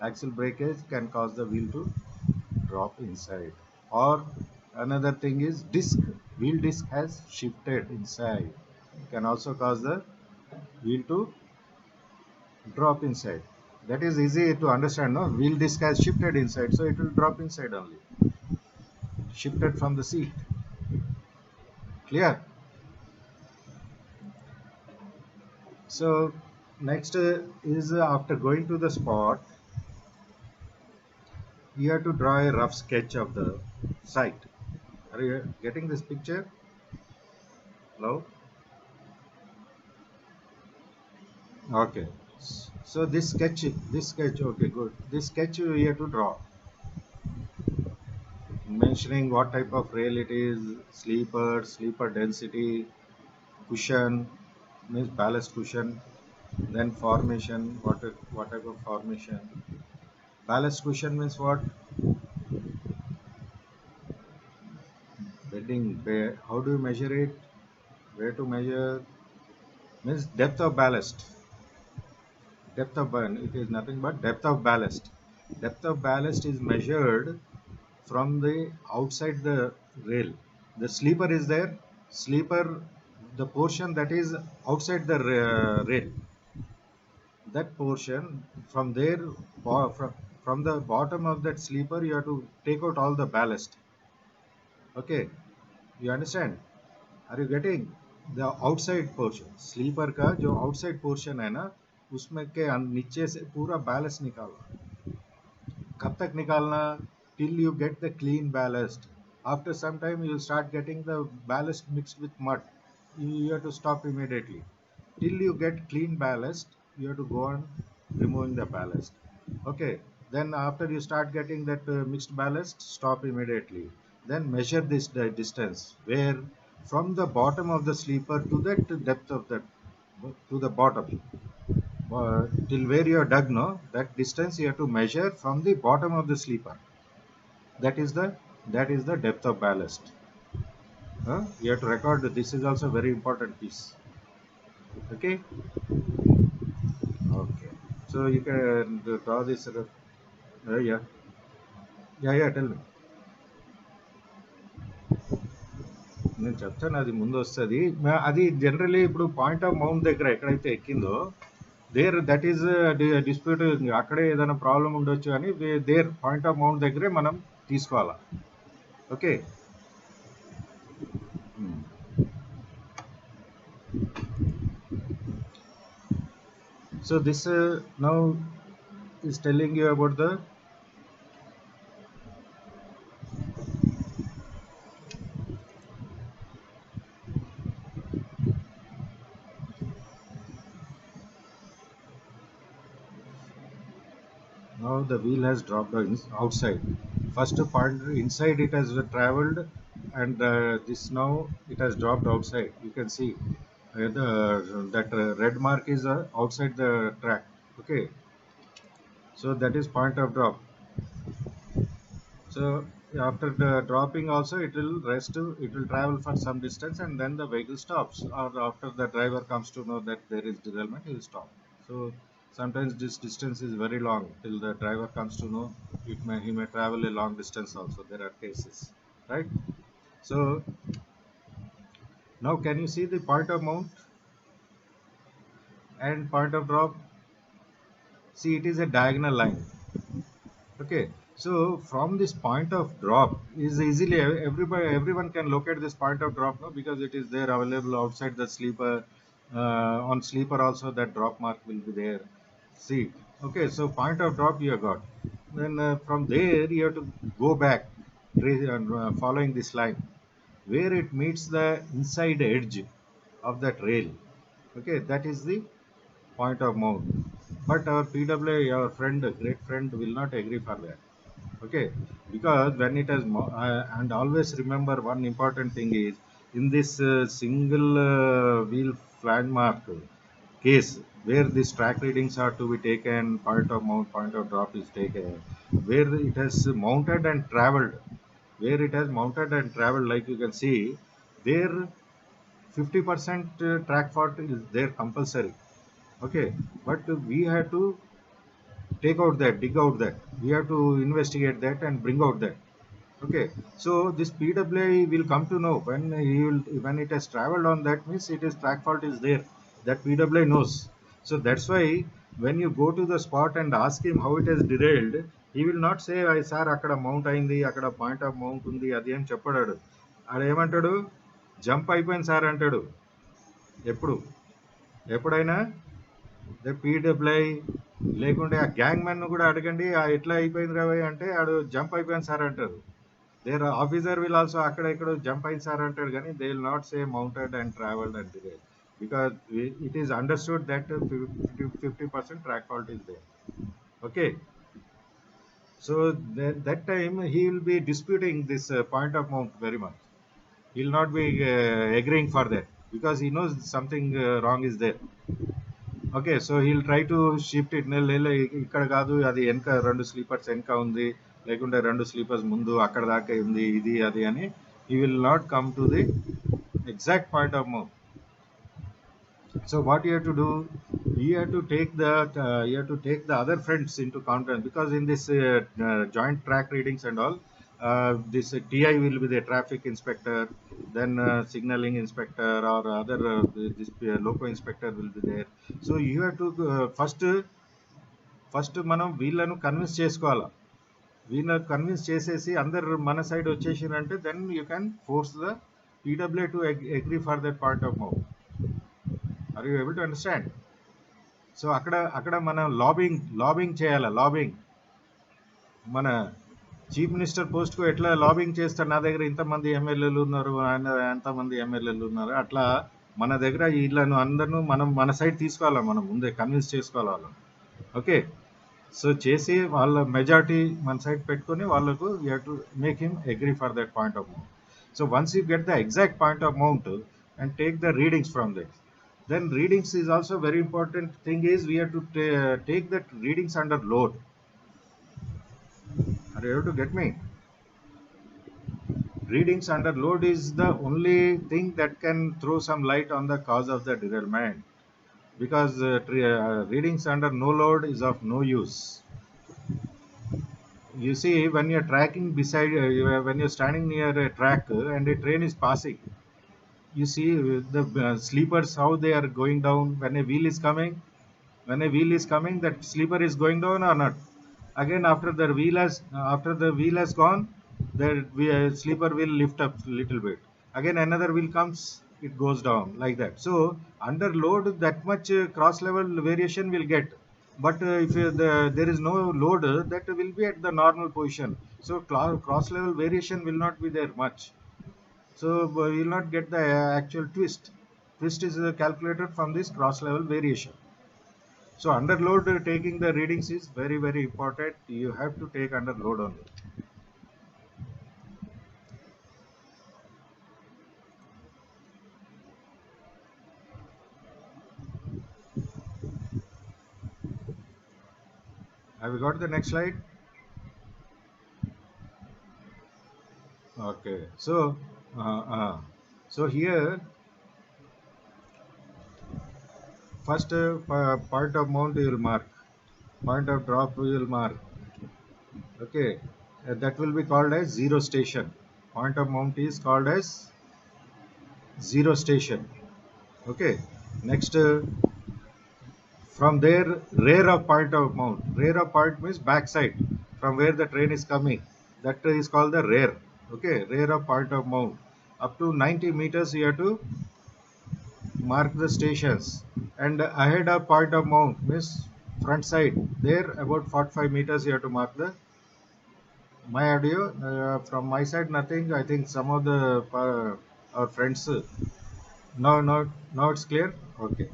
Axle breakage can cause the wheel to drop inside. Or another thing is disc, wheel disc has shifted inside, can also cause the wheel to drop inside. That is easy to understand, no? Wheel disc has shifted inside, so it will drop inside only. Shifted from the seat. Clear? So next is after going to the spot, you have to draw a rough sketch of the site. Are you getting this picture? Hello? Okay. So this sketch, okay, good. This sketch you have to draw, mentioning what type of rail it is, sleeper density, cushion, means ballast cushion, then formation, what type of formation. Ballast cushion means what? Bedding. How do you measure it? Where to measure? Means depth of ballast. Depth of burn. It is nothing but depth of ballast. Depth of ballast is measured from the outside the rail. The sleeper is there. Sleeper, the portion that is outside the rail. That portion from there, from the bottom of that sleeper, you have to take out all the ballast. Okay, you understand? Are you getting the outside portion? Sleeper का जो outside portion है ना, उसमें के नीचे से पूरा balance निकालना. कब तक निकालना? Till you get the clean ballast. After some time you start getting the ballast mixed with mud. You have to stop immediately. Till you get clean ballast, you have to go on removing the ballast. Okay, then after you start getting that mixed ballast, stop immediately. Then measure this distance, where from the bottom of the sleeper to that depth of that, to the bottom, till where you are dug, no, that distance you have to measure from the bottom of the sleeper. That is the depth of ballast. You have to record that. This is also very important piece. Okay. Okay. So you can draw this. Yeah. Yeah. Tell me. నేను చెప్తాను, అది ముందు వస్తుంది. అది generally ఇప్పుడు point of mount దగ్గర ఎక్కడైతే ఎక్కిందో, there that is dispute. అక్కడే ఏదైనా ప్రాబ్లం ఉండొచ్చు అని దేర్ పాయింట్ ఆఫ్ మౌంట్ దగ్గరే మనం తీసుకోవాలా. Okay. So this now is telling you about the now the wheel has dropped outside. First part inside it has traveled, and this now it has dropped outside. You can see that red mark is outside the track. Okay, so that is point of drop. So after the dropping also it will rest, it will travel for some distance, and then the vehicle stops, or after the driver comes to know that there is derailment, he will stop. So sometimes this distance is very long till the driver comes to know. He may travel a long distance also. There are cases, right? So now can you see the point of mount and point of drop? See, it is a diagonal line. Okay, so from this point of drop is easily everyone can locate this point of drop, no, because it is there available outside the sleeper. On sleeper also that drop mark will be there. See, okay, so point of drop you have got. Then from there you have to go back, following this line where it meets the inside edge of that rail. Okay, that is the point of mount. But our PWA, our friend, great friend, will not agree for that. Okay, because when it has and always remember one important thing is, in this single wheel flange mark case, where these track readings are to be taken, point of mount, point of drop is taken, where it has mounted and traveled, like you can see there, 50% track fault is there compulsory. Okay, but we have to take out that, dig out that. We have to investigate that and bring out that. Okay, so this PWI will come to know when it has traveled on that, means it is track fault is there. That PWI knows. So that's why when you go to the spot and ask him how it has derailed, he will not say, "I sir akkada mount ayindi, akkada point of mount undi, adi em cheppadaadu." ఆడ ఏమంటాడు? Jump అయిపోయింది sir అంటాడు. ఎప్పుడు ఎప్పుడైనా పీడబ్ల్యూఐ లేకుంటే ఆ gang man కూడా అడగండి, ఎట్లా అయిపోయింది రాబోయ్ అంటే ఆడు జంప్ అయిపోయింది సార్ అంటారు. దేర్ ఆఫీసర్ విల్ ఆల్సో అక్కడ ఇక్కడ జంప్ అయింది సార్ అంటాడు, కానీ they will not say mounted and travelled and derive. because it is understood that 50% track fault is there. Okay, so that time he will be disputing this point of mount very much. He will not be agreeing for that because he knows something wrong is there. Okay. So he'll try to shift it. ఇక్కడ కాదు, అది వెనక 2 sleepers వెనక ఉంది, లేకుంటే 2 sleepers ముందు అక్కడ దాకా ఉంది, ఇది అది అని. He will not come to the exact point of move. So what you have to do, you have to take the other friends into conference, because in this joint track readings and all, this TI will be the traffic inspector, then signaling inspector or other this loco inspector will be there. So you have to first మనం వీళ్ళను convince చేసుకోవాలా. వీళ్ళని convince చేసేసి అందరు మన side వచ్చేసిరంటే then you can force the PW to agree for that point of move. Are you able to understand? So అక్కడ అక్కడ మనం లాబింగ్ చేయాలి. లాబింగ్ మన చీఫ్ మినిస్టర్ పోస్ట్కు ఎట్లా లాబింగ్ చేస్తారు, నా దగ్గర ఇంతమంది ఎమ్మెల్యేలు ఉన్నారు, ఆయన ఎంతమంది ఎమ్మెల్యేలు ఉన్నారు, అట్లా మన దగ్గర వీళ్ళను అందరినూ మనం మన సైడ్ తీసుకోవాలి, మనం ముందే కన్విన్స్ చేసుకోవాలి వాళ్ళని. ఓకే, సో చేసి వాళ్ళ మెజారిటీ మన సైడ్ పెట్టుకొని వాళ్ళకు you have to make him agree for that point of mount. So once you get the exact point of mount and take the readings from there, then readings is also very important thing is we have to take that readings under load. Are you able to get me? Readings under load is the only thing that can throw some light on the cause of the derailment, because readings under no load is of no use. You see, when you're tracking beside when you're standing near a track and a train is passing, you see the sleepers how they are going down. When a wheel is coming, that sleeper is going down or not. Again, after the wheel has gone, the sleeper will lift up little bit. Again another wheel comes, it goes down, like that. So under load, that much cross level variation will get. But if there is no load, that will be at the normal position, so cross level variation will not be there much. So we will not get the actual twist is calculated from this cross level variation. So under load, taking the readings is very, very important. You have to take under load only. Have you got the next slide? Okay. So here first point of mount you will mark, point of drop you will mark. Okay, that will be called as zero station. Point of mount is called as zero station. Okay. Next, from there, rear of point of mount. Rear of point means backside, from where the train is coming. That is called the rear. Okay, rear of point of mount. Up to 90 meters you have to mark the stations. And ahead of point of mount means front side. There about 45 meters you have to mark the. My audio from my side nothing. I think some of the our friends. Now it's clear. Okay.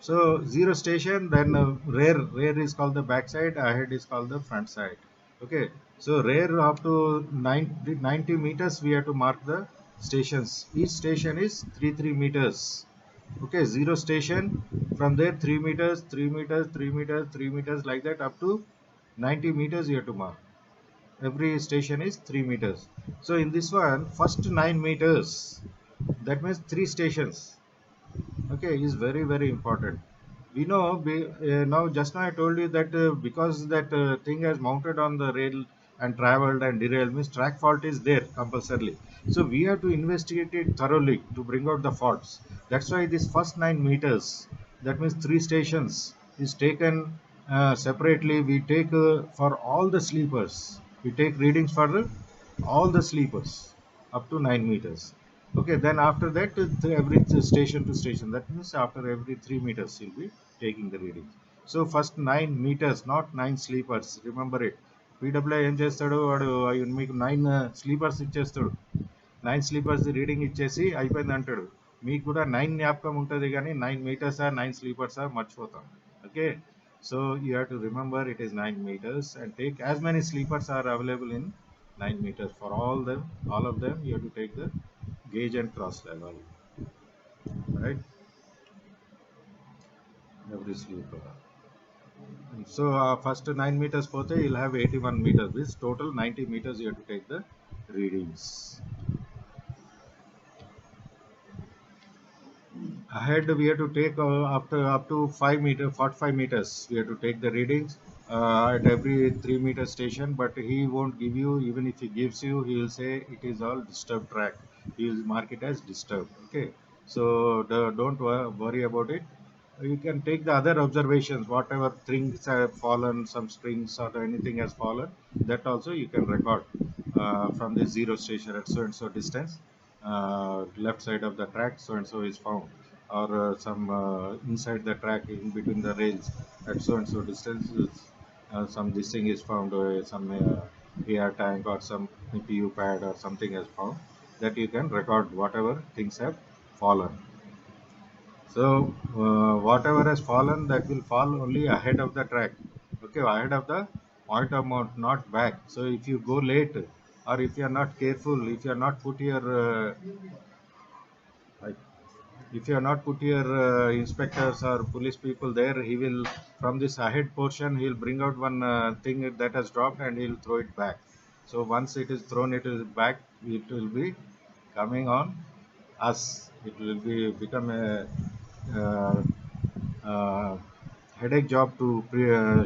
So zero station, then rear is called the back side, ahead is called the front side. Okay. So rear up to 90 meters we have to mark the stations. Each station is 3 meters. Okay. Zero station, from there 3 meters, 3 meters, 3 meters, 3 meters, like that up to 90 meters you have to mark. Every station is 3 meters. So in this one, first 9 meters, that means 3 stations. Okay, is very, very important. We know now, just now I told you that because that thing has mounted on the rail and traveled and derailed, means track fault is there compulsorily. So we have to investigate it thoroughly to bring out the faults. That's why this first 9 meters, that means 3 stations, is taken separately. We take for all the sleepers, we take readings for all the sleepers up to 9 meters. Okay, then after that, every station to station, that means after every 3 meters, you'll be taking the readings. So first 9 meters, not 9 sleepers. Remember it. PW ఏం చేస్తాడు, వాడు మీకు 9 sleepers ఇచ్చేస్తాడు. 9 sleepers reading ఇచ్చేసి అయిపోయింది అంటాడు. మీకు కూడా 9 జ్ఞాపకం ఉంటుంది కానీ 9 మీటర్సా 9 స్లీపర్సా మర్చిపోతాం. Okay, so you have to remember it is 9 meters and take as many sleepers are available in 9 meters. For all of them you have to take the gauge and cross level, right? Every sleeper. So first 9 meters pote you'll have 81 meters. This total 90 meters you have to take the readings. Ahead we have to take up to 5 meter 45 meters we have to take the readings at every 3 meter station, but he won't give you. Even if he gives you, he will say it is all disturbed track. He will mark it as disturbed. Okay, so don't worry about it. You can take the other observations, whatever things have fallen, some springs or anything has fallen, that also you can record from the zero station at so and so distance, left side of the track so and so is found, or some inside the track in between the rails at so and so distance, some this thing is found, some air tank or some PU pad or something is found, that you can record whatever things have fallen. So whatever has fallen, that will fall only ahead of the track. Okay, ahead of the point of mount, not back. So if you go late, or if you are not careful, if you are not put your like, if you are not put your inspectors or police people there, he will, from this ahead portion he'll bring out one thing that has dropped and he'll throw it back. So once it is thrown, it is back, it will be coming on us. It will be become a uh, uh, headache job to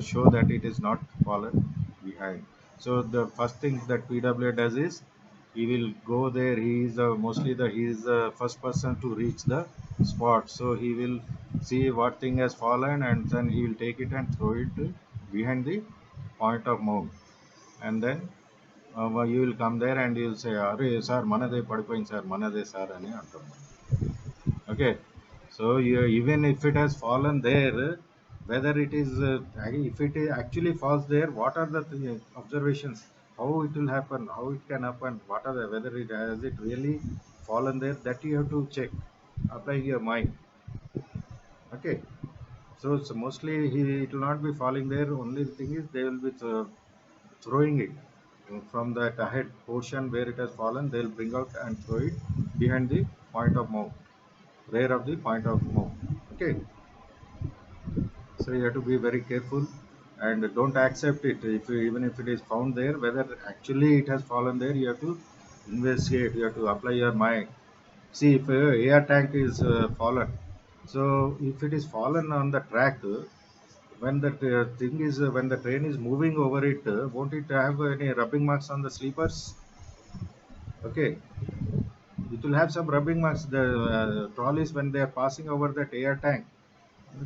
show that it is not fallen behind. So the first thing that PWA does is he will go there. He is he is the first person to reach the spot. So he will see what thing has fallen and then he will take it and throw it behind the point of mount. And then you will come there and you will say, "Arey sir, manade padipoyindi sir, manade sir" అని అంటాం. Okay, so even if it has fallen there, whether it is if it actually falls there, what are the observations? How it will happen? How it can happen? What are the, whether it has it really fallen there? That you have to check. Apply your mind. Okay. So mostly it will not be falling there. Only thing is they will be throwing it from that ahead portion where it has fallen. They will bring out and throw it behind the point of mount, rear of the point of mount. Okay, so you have to be very careful and don't accept it. If even if it is found there, whether actually it has fallen there, you have to investigate. You have to apply your mind. See if air tank is fallen. So if it is fallen on the track, when the thing is when the train is moving over it, won't it have any rubbing marks on the sleepers? Okay, it will have some rubbing marks. The trolleys, when they are passing over that air tank,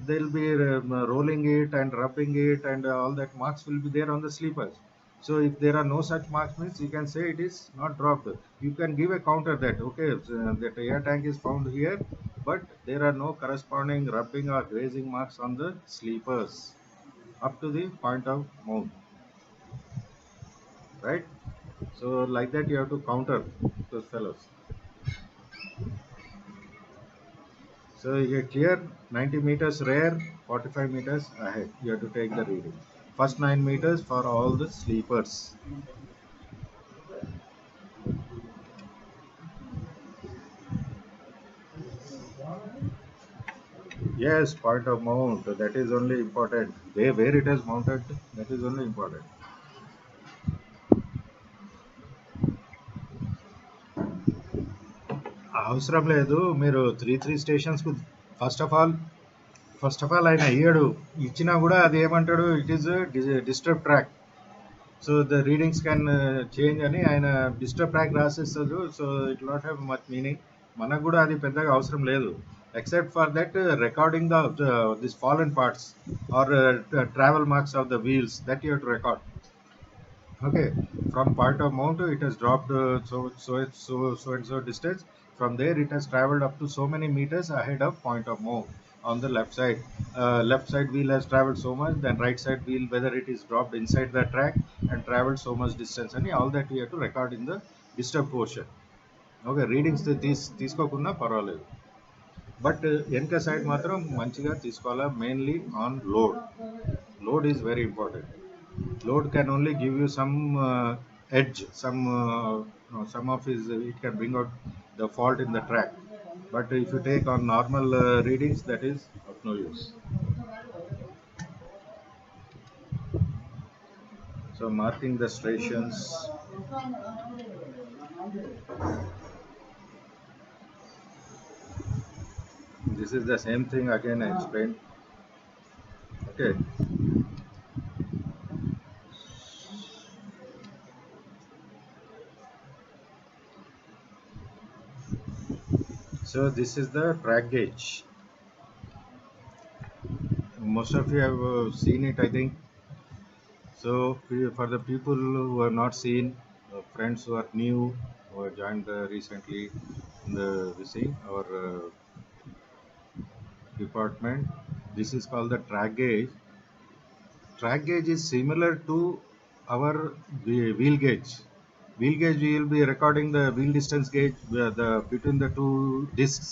they'll be rolling it and rubbing it, and all that marks will be there on the sleepers. So if there are no such marks, means you can say it is not dropped. You can give a counter that okay, that air tank is found here, but there are no corresponding rubbing or grazing marks on the sleepers up to the point of mount, right? So like that you have to counter those fellows. So you get clear, 90 meters rear, 45 meters ahead. You have to take the reading. First 9 meters for all the sleepers. Yes, point of mount. That is only important. Where it is mounted, that is only important. అవసరం లేదు, మీరు three స్టేషన్స్కు first of all ఆయన ఇయ్యడు, ఇచ్చినా కూడా అది ఏమంటాడు, it is disturb track. So the readings can change అని ఆయన డిస్టర్బ్ ట్రాక్ రాసేస్తాడు. So it not have much meaning. మనకు కూడా అది పెద్దగా అవసరం లేదు, except for that recording the this fallen parts or travel marks of the wheels, that you have to record. Okay, from point of mount it has dropped so and so distance. From there it has traveled up to so many meters ahead of point of mount. On the left side wheel has traveled so much, then right side wheel, whether it is dropped inside the track and traveled so much distance, and all that we have to record in the disturbed portion. Okay, readings తీసుకోకున్నా పర్వాలేదు. But వెనక side మాత్రం మంచిగా తీసుకోవాలా, mainly on load. Load is very important. Load can only give you some edge, some of his, it can bring out the fault in the track. But if you take on normal readings, that is of no use. So marking the stations. This is the same thing again I explained. Okay. So this is the track gauge. Most of you have seen it, I think. So for the people who have not seen, friends who are new, who have joined recently in the this thing, our department, this is called the track gauge. Track gauge is similar to our wheel gauge. Wheel gauge, we will be recording the wheel distance gauge the between the two discs.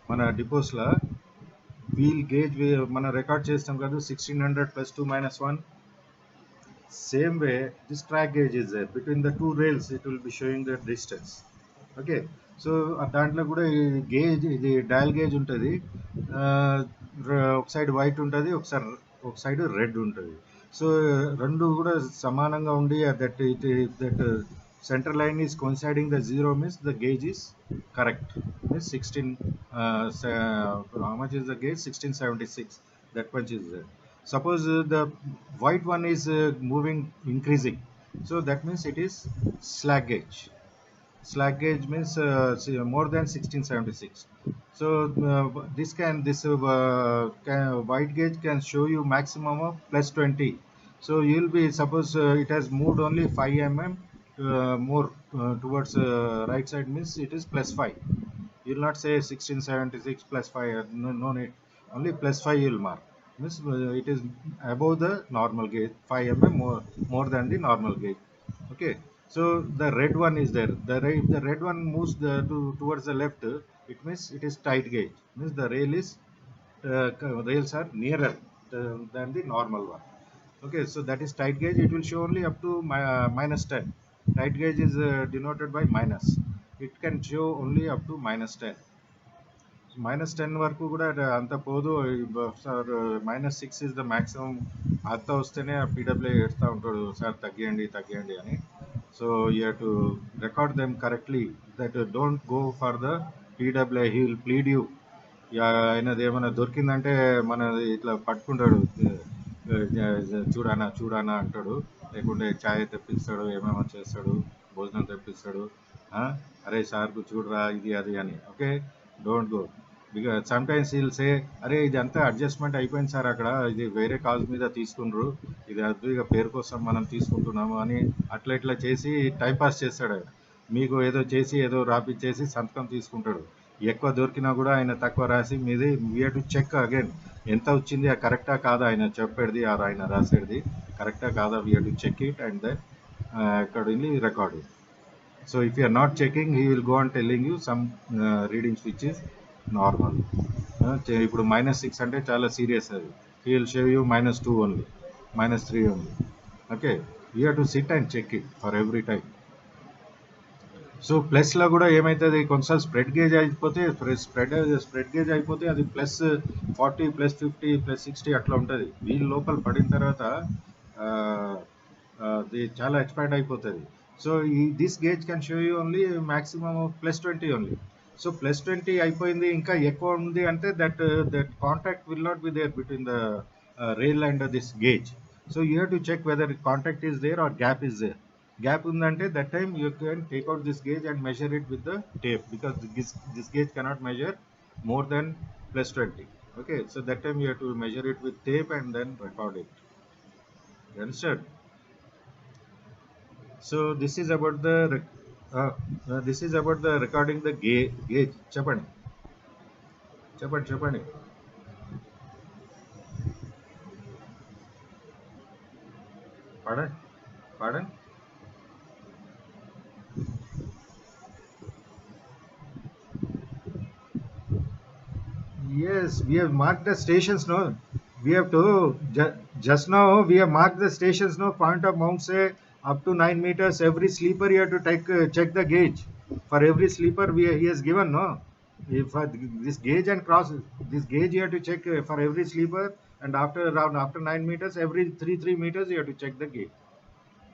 మన డిపోస్లో wheel gauge మనం record చేస్తాం కదా 1600 plus 2 minus 1. Same way, this track gauge is there. Between the two rails, it will be showing the distance. Okay. So దాంట్లో కూడా ఈ gauge, ఇది dial gauge ఉంటుంది. ఒక సైడ్ వైట్ ఉంటుంది, ఒక సైడ్ రెడ్ ఉంటుంది. సో రెండు కూడా సమానంగా ఉండి that centre line is coinciding the zero means the gauge is correct. Means 16, how much is the gauge? 1676. That much is there. Suppose the white one is moving, increasing. So that means it is slack gauge. Slack gauge means more than 1676. So white gauge can show you maximum of plus 20. So you will be, suppose it has moved only 5 mm more towards right side, means it is plus 5. You will not say 1676 plus 5. No need. Only plus 5 you will mark. Means it is above the normal gauge, 5 mm more than the normal gauge. Okay. So the red one is there. If the red one moves towards the left, it means it is tight gauge. Means the rails are nearer than the normal one. Okay, so that is tight gauge. It will show only up to minus 10. Tight gauge is denoted by minus. It can show only up to minus 10. -10 వరకు కూడా అంత పోదు sir. -6 is the maximum. అంత వస్తేనే PW ఏడుస్తూ ఉంటాడు, sir తగ్గియండి తగ్గియండి అని. So you have to record them correctly. That don't go for the PW, he will plead you. ఆయనది ఏమైనా దొరికిందంటే మన ఇట్లా పట్టుకుంటాడు, చూడానా చూడానా అంటాడు. లేకుంటే ఛాయ్ తెప్పిస్తాడు, ఏమేమో చేస్తాడు, భోజనం తెప్పిస్తాడు. అరే సార్కు చూడరా ఇది అది అని. Okay, don't go. Because some times heal సే, అరే ఇది అంతా అడ్జస్ట్మెంట్ అయిపోయింది సార్, అక్కడ ఇది వేరే కాజ్ మీద తీసుకుండ్రు, ఇది అద్భుతంగా పేరు కోసం మనం తీసుకుంటున్నాము అని అట్లా ఇట్లా చేసి టైంపాస్ చేస్తాడు. మీకు ఏదో చేసి ఏదో రాపిచ్చేసి సంతకం తీసుకుంటాడు. ఎక్కువ దొరికినా కూడా ఆయన తక్కువ రాసి మీది వీ టు చెక్ అగైన్ ఎంత వచ్చింది, ఆ కరెక్టా కాదా, ఆయన చెప్పేది ఆయన రాసేది కరెక్టా కాదా, we to check it and then accordingly record it. So if you are not checking, he will go on telling you some readings which is normal. ఇప్పుడు -6 అంటే చాలా సీరియస్ అది. He will show you -2 only, -3 only. Okay, you have to sit and check it for every time. So ప్లస్లో కూడా ఏమవుతుంది, కొంచెం spread gauge అయిపోతే spread gauge అయిపోతే అది +40 +50 +60 అట్లా ఉంటుంది. వీళ్ళ లోపల పడిన తర్వాత అది చాలా ఎక్స్పాండ్ అయిపోతుంది. So this gauge can show you only maximum +20 only. So +20 అయిపోయింది, ఇంకా ఎక్కువ ఉంది అంటే that contact will not be there between the rail and this gauge. So you have to check whether contact is there or gap is there. Gap ఉందంటే that time you can take out this gauge and measure it with the tape, because this gauge cannot measure more than +20. Okay, so that time you have to measure it with tape and then record it. You understand? So this is about the recording the gauge. చెప్పండి. Pardon? Yes, we have marked the stations. No, we have to just now we have marked the stations. No, point of mount say up to 9 meters. Every sleeper you have to take check the gauge. For every sleeper he has given. No, if this gauge and cross this gauge you have to check for every sleeper, and after 9 meters, every 3 meters you have to check the gauge.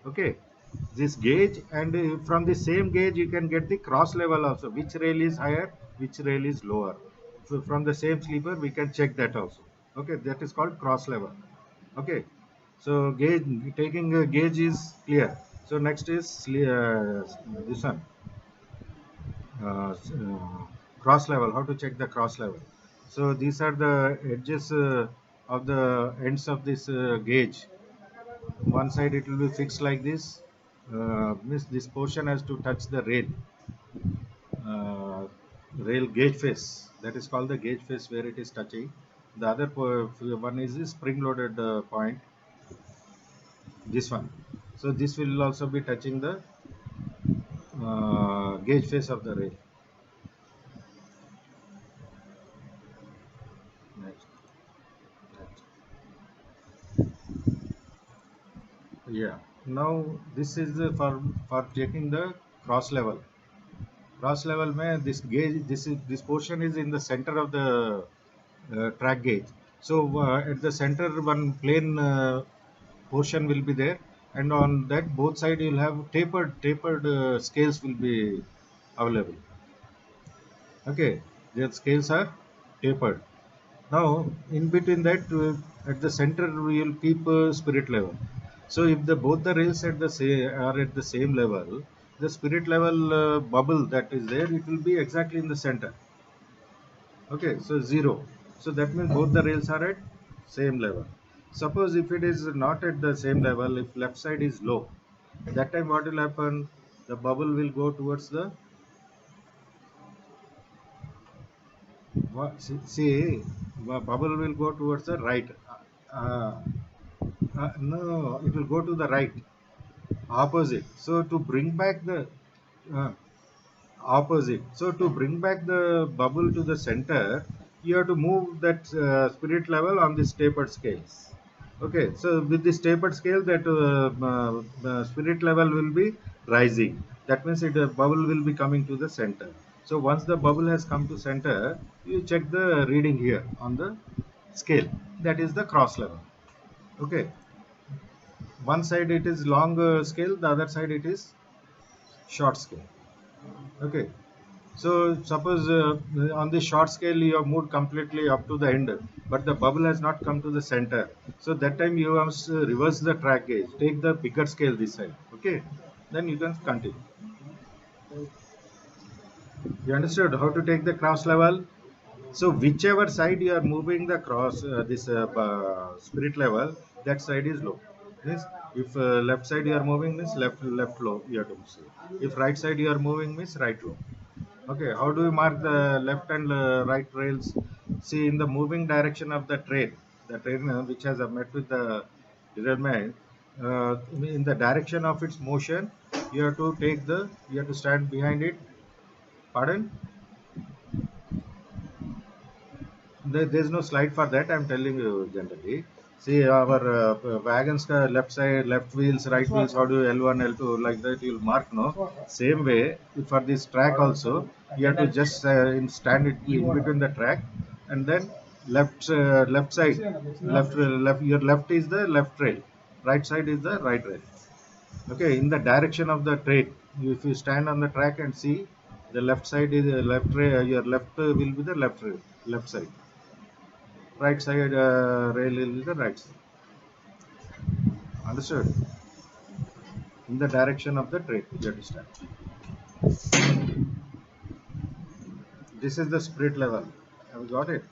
Okay, this gauge, and from the same gauge you can get the cross level also, which rail is higher, which rail is lower. So from the same sleeper we can check that also. Okay, that is called cross level. Okay, so gauge, taking a gauge is clear. So next is this one, cross level. How to check the cross level? So these are the edges of the ends of this gauge. One side it will be fixed like this. Means this portion has to touch the uh, rail gauge face. That is called the gauge face, where it is touching. The other one is the spring loaded point, this one. So this will also be touching the gauge face of the rail. Next, next. Yeah, now this is for checking the cross level. Cross level mein this gauge, this portion is in the center of the track gauge. So at the center one plain portion will be there, and on that both side you'll have tapered scales will be available. Okay, their scales are tapered. Now in between that, at the center we will keep spirit level. So if the both the rails are at the same level, the spirit level bubble that is there, it will be exactly in the center. Okay, so 0. So that means both the rails are at same level. Suppose if it is not at the same level, if left side is low, at that time what will happen? The bubble will go towards the see, bubble will go towards the right. Uh, no, it will go to the right, opposite. So to bring back the uh, opposite. So to bring back the bubble to the center, you have to move that spirit level on this tapered scales. Okay, so with this tapered scale, that spirit level will be rising. That means it bubble will be coming to the center. So once the bubble has come to center, you check the reading here on the scale. That is the cross level. Okay, one side it is long scale, the other side it is short scale. Okay, so suppose on the short scale you have moved completely up to the end, but the bubble has not come to the center. So that time you must reverse the track gauge, take the bigger scale this side. Okay, then you can continue. You understood how to take the cross level? So whichever side you are moving the cross, this spirit level, that side is low. Means if left side you are moving, means left low you have to see. If right side you are moving, means right low. Okay, how do you mark the left and right rails? See, in the moving direction of the train which has met with the derailment, in the direction of its motion, you have to stand behind it. Pardon? There's no slide for that. I'm telling you generally. See, our wagons left side, left wheels, right wheels. How do you L1, L2 like that? You'll mark no. Same way for this track also, you have to just stand it in between the track, and then left side, left. Your left is the left rail, right side is the right rail. Okay, in the direction of the train. If you stand on the track and see, the left side is the left rail. Your left will be the left rail, left side. Right side rail is the right side. Understood? In the direction of the train, you understand? This is the spirit level. Have you got it?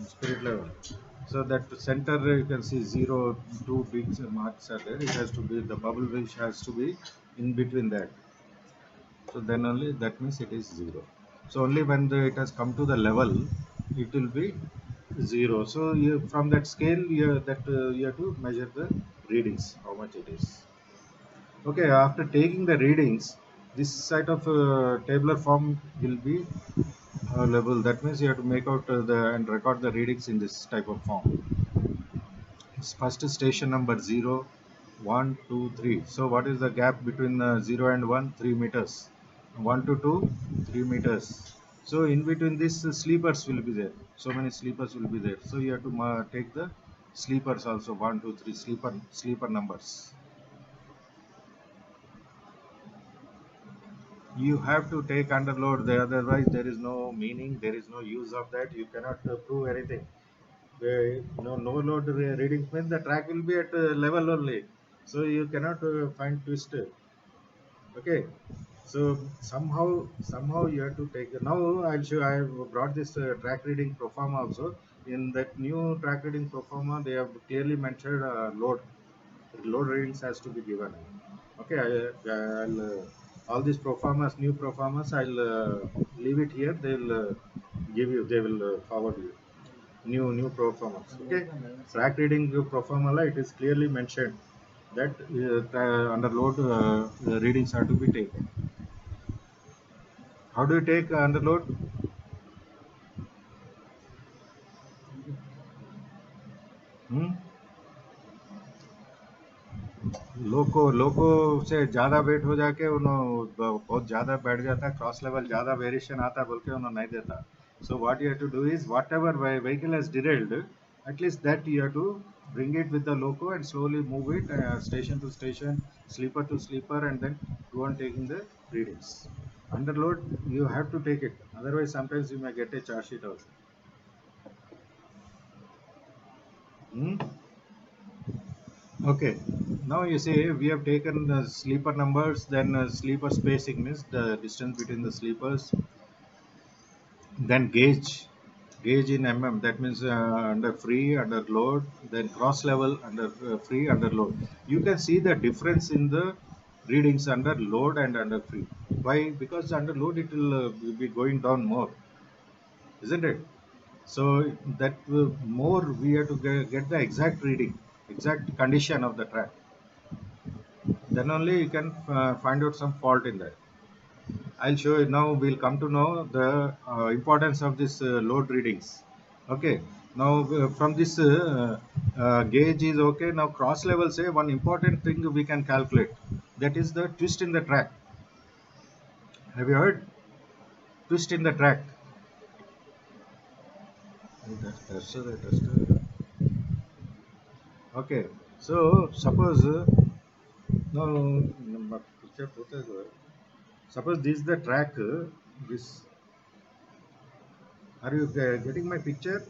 Spirit level. So that center you can see 0, 2 big marks are there. It has to be the bubble which has to be in between that. So then only that means it is 0. So only when it has come to the level, it will be 0. So from that scale, you have to measure the readings, how much it is. Okay, after taking the readings, this side of tabular form will be level. That means you have to make out the and record the readings in this type of form. It's first station number 0, 1, 2, 3. So what is the gap between 0 and 1? 3 meters. 1 to 2, 3 meters. So in between this sleepers will be there. So many sleepers will be there. So you have to take the sleepers also, 1, 2, 3 sleeper numbers. You have to take under load, otherwise there is no meaning, there is no use of that. You cannot prove anything. No load readings means the track will be at level only, so you cannot find twist. Okay, so somehow you have to take. Now I'll show. I have brought this track reading proforma also. In that new track reading proforma, they have clearly mentioned load readings has to be given. Okay, I'll all these proformas, new proformas, I'll leave it here. They'll give you. They will forward you new performance. Okay, track reading performance, it is clearly mentioned that under load readings are to be taken. How do you take under load? hmm? लोको से ज़्यादा wait हो जाके उन्होंने बहुत ज़्यादा बैठ जाता है, क्रॉस लेवल ज़्यादा वेरिएशन आता है बोल के उन्होंने नहीं देता. So what you have to do is whatever vehicle has derailed, at least that you have to bring it with the loco and slowly move it station to station, sleeper to sleeper, and then go on taking the readings. Under load you have to take it, otherwise sometimes you may get a charge sheet also. Hmm? Okay, now you see we have taken the sleeper numbers, then sleeper spacing means the distance between the sleepers, then gauge in mm, that means under free, under load, then cross level, under free, under load. You can see the difference in the readings under load and under free. Why? Because under load it will be going down more, isn't it? So that more we have to get the exact reading, exact condition of the track, then only you can find out some fault in that. I'll show you now. We'll come to know the importance of this load readings. Okay. Now from this gauge is okay. Now cross level, say one important thing we can calculate. That is the twist in the track. Have you heard? Twist in the track. Okay. So suppose now suppose this is the track. This, are you getting my picture?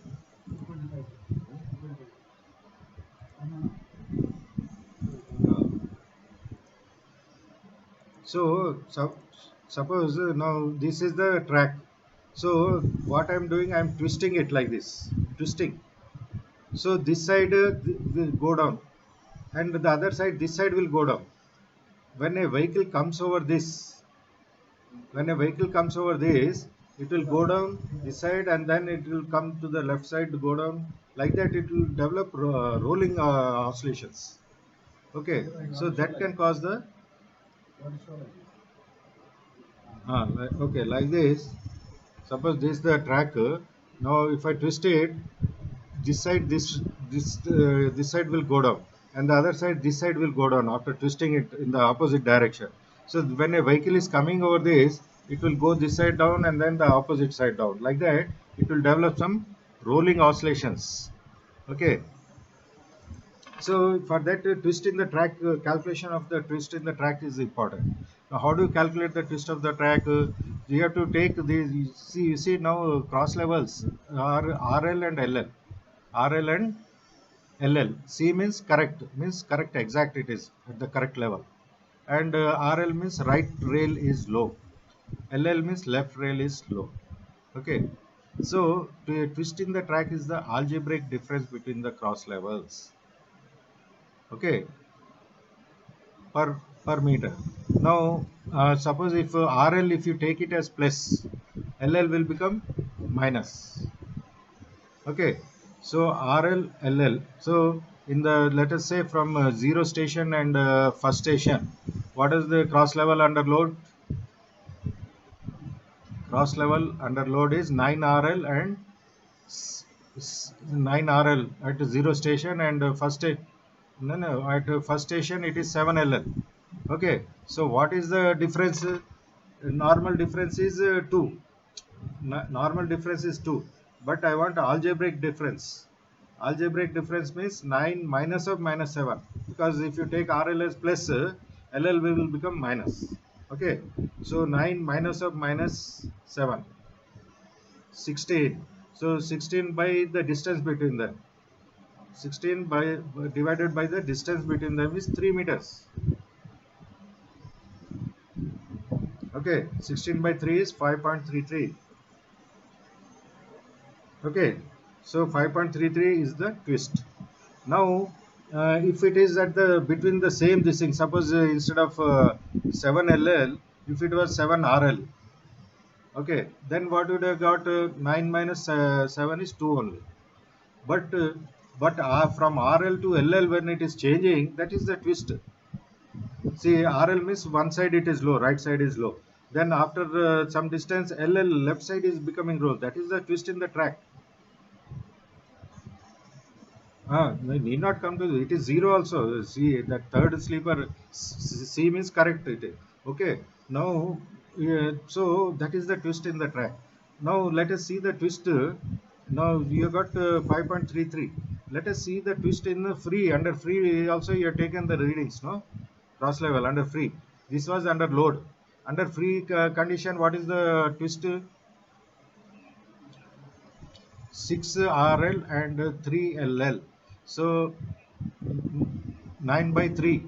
So suppose now this is the track. So what I'm doing, I'm twisting it like this, twisting. So this side will go down, and the other side, this side will go down. When a vehicle comes over this, when a vehicle comes over this, it will go down this side, and then it will come to the left side to go down. Like that, it will develop rolling oscillations. Okay, so that can cause the okay, like this. Suppose this is the track. Now, if I twist it, this side, this side will go down, and the other side, this side will go down after twisting it in the opposite direction. So when a vehicle is coming over this, it will go this side down and then the opposite side down. Like that, it will develop some rolling oscillations. Okay. So for that twist in the track, calculation of the twist in the track is important. Now, how do you calculate the twist of the track? You have to take these. You see now cross levels are RL and LL. RL and LL. C means correct, exact. It is at the correct level, and RL means right rail is low. LL means left rail is low. Okay. So twist in the track is the algebraic difference between the cross levels. Okay, per meter. Now, suppose if RL, if you take it as plus, LL will become minus. Okay, so RL, LL. So in the, let us say from zero station and first station, what is the cross level under load? Cross level under load is 9 RL and 9 RL at zero station, and at first station it is 7 LL. Okay, so what is the difference? Normal difference is 2. Normal difference is 2, but I want algebraic difference. Algebraic difference means 9 minus of minus 7, because if you take RL as plus, LL will become minus. Okay, so 9 minus of minus 7, 16. So 16 by the distance between them, 16 by divided by the distance between them is 3 meters. Okay, 16 by 3 is 5.33. Okay, so 5.33 is the twist. Now if it is at the between the same this thing, suppose instead of 7 LL, if it was 7 RL, okay, then what would have got? 9 minus 7 is 2 only. But from RL to LL, when it is changing, that is the twist. See, RL means one side it is low, right side is low. Then after some distance, LL left side is becoming low. That is the twist in the track. Need not come to it is zero also. See, that third sleeper C means correct. Okay. Now, so that is the twist in the track. Now let us see the twist. Now you got 5.33. Let us see the twist in the free. Under free also you have taken the readings, no? Cross level under free. This was under load. Under free condition, what is the twist? 6 RL and 3 LL. So 9 by 3.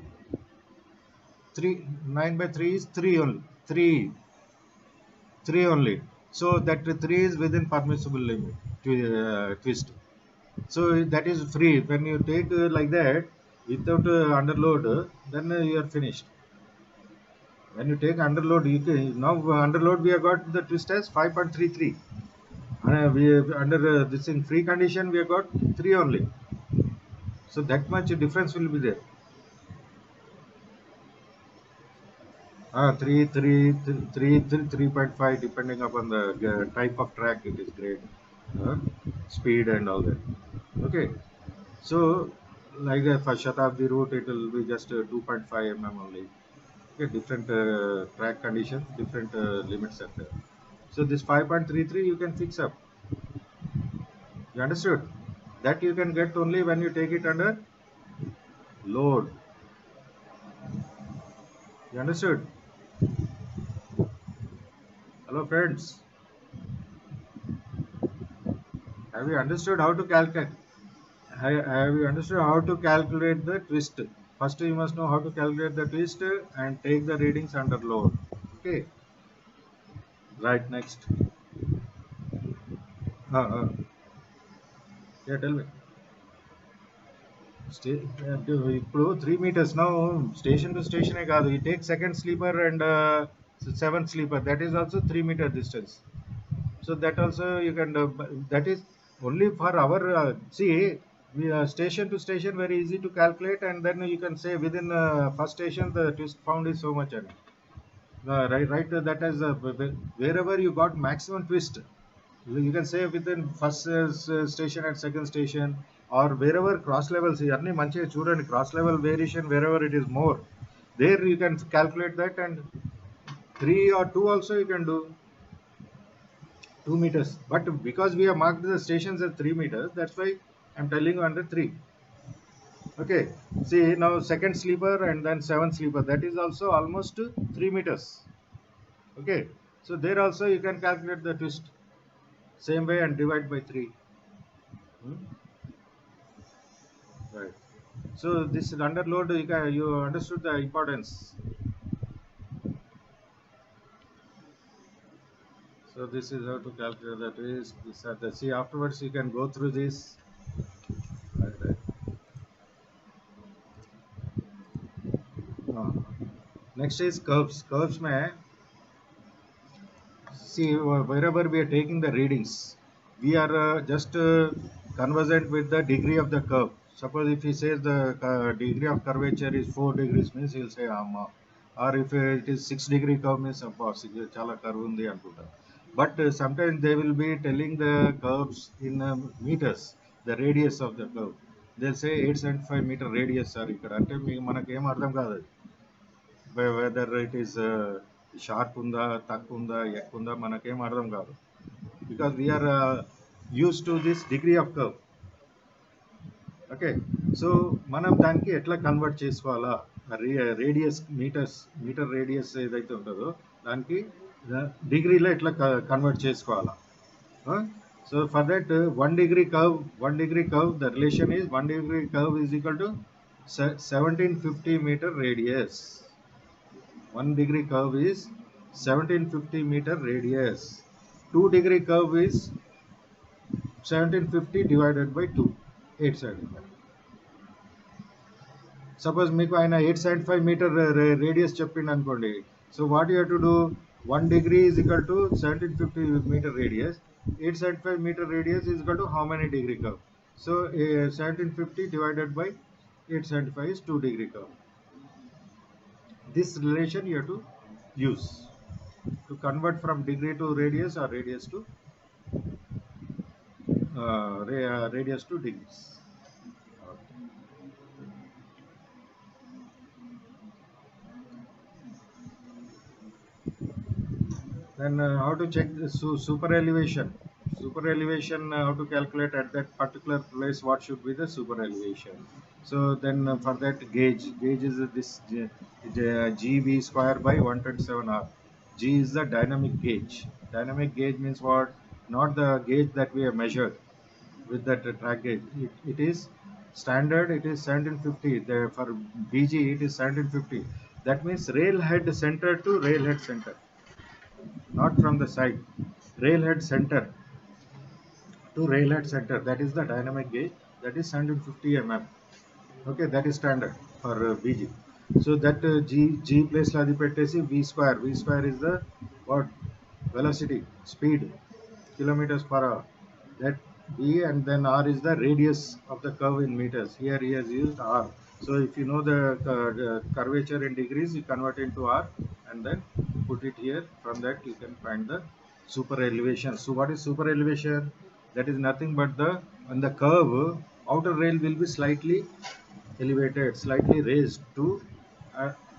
9 by 3 is 3 only. 3 only. So that 3 is within permissible limit twist. So that is free. When you take like that without underload, then you are finished. When you take underload, you can, now underload we have got the twist as 5.33. We have, under this in free condition we have got 3 only. So that much difference will be there. 3.5 depending upon the type of track, it is great. Speed and all that. Okay, so like for Shatabdi route, it will be just 2.5 mm only. Okay, different track conditions, different limits are there. So this 5.33 you can fix up. You understood? That you can get only when you take it under load. You understood? Hello friends. Have you understood how to calculate? Have you understood how to calculate the twist? First, you must know how to calculate the twist and take the readings under load. Okay. Right. Next. Uh, uh, yeah. Tell me. ఇప్పుడు 3 meters now. Station to station కాదు. You take second sleeper and seventh sleeper. That is also 3 meter distance. So that also you can. That is only for our see. We station to station very easy to calculate, and then you can say within first station the twist found is so much. Right. That is wherever you got maximum twist, you can say within first station and second station, or wherever cross levels. Anni manchiga chudandi, cross level variation wherever it is more, there you can calculate that, and 3 or 2 also you can do 2 meters. But because we have marked the stations as 3 meters, that's why I'm telling you under 3. Okay, see now second sleeper and then seventh sleeper, that is also almost 3 meters. Okay, so there also you can calculate the twist same way and divide by 3. Hmm? Right. So this under load, you understood the importance. So this is how to calculate the twist. This are the, see afterwards you can go through this. Right. Next is curves. Curves mein, see wherever we are taking the readings, we are just conversant with the degree of the curve. Suppose if he says the degree of curvature is 4 degrees, means he'll say or if it is 6 degree curve means chala curve undi antuta. but sometimes they will be telling the curves in meters, the radius of the curve. They'll say 875 meter radius are ఇక్కడ అంటే మీకు మనకేం అర్థం కాదు అది. Whether it is sharp ఉందా తక్కువ ఉందా ఎక్కువ ఉందా మనకేం అర్థం కాదు, because we are used to this degree of curve. Okay, so మనం దానికి ఎట్లా కన్వర్ట్ చేసుకోవాలా, రేడియస్ మీటర్ రేడియస్ ఏదైతే ఉంటుందో దానికి డిగ్రీలో ఎట్లా కన్వర్ట్ చేసుకోవాలా. So for that 1 degree curve the relation is 1 degree curve is equal to 1750 meter radius. 1 degree curve is 1750 meter radius. 2 degree curve is 1750 divided by 2, 875. Suppose మీకు ఆయన 875 metre radius చెప్పిండు అనుకోండి. So what you have to do, 1 degree is equal to 1750 meter radius, 875 meter radius is equal to how many degree curve. So 1750 divided by 875 is 2 degree curve. This relation you have to use to convert from degree to radius or radius to radius to degrees. Then how to check the super elevation? Super elevation, how to calculate at that particular place what should be the super elevation. So then for that gauge is this GB square by 127R. G is the dynamic gauge. Dynamic gauge means what? Not the gauge that we have measured with that track gauge. It is standard, it is 1750. For BG it is 1750. That means railhead center to railhead center, not from the side. Railhead center to railhead center, that is the dynamic gauge, that is 150 mm. Okay, that is standard for BG. So that G place la adi pettesi V square. V square is the what? Velocity, speed, kilometers per hour. That V, and then R is the radius of the curve in meters. Here he has used R. So if you know the curvature in degrees, you convert into R and then put it here. From that you can find the super elevation. So what is super elevation? That is nothing but the on the curve, outer rail will be slightly elevated, slightly raised to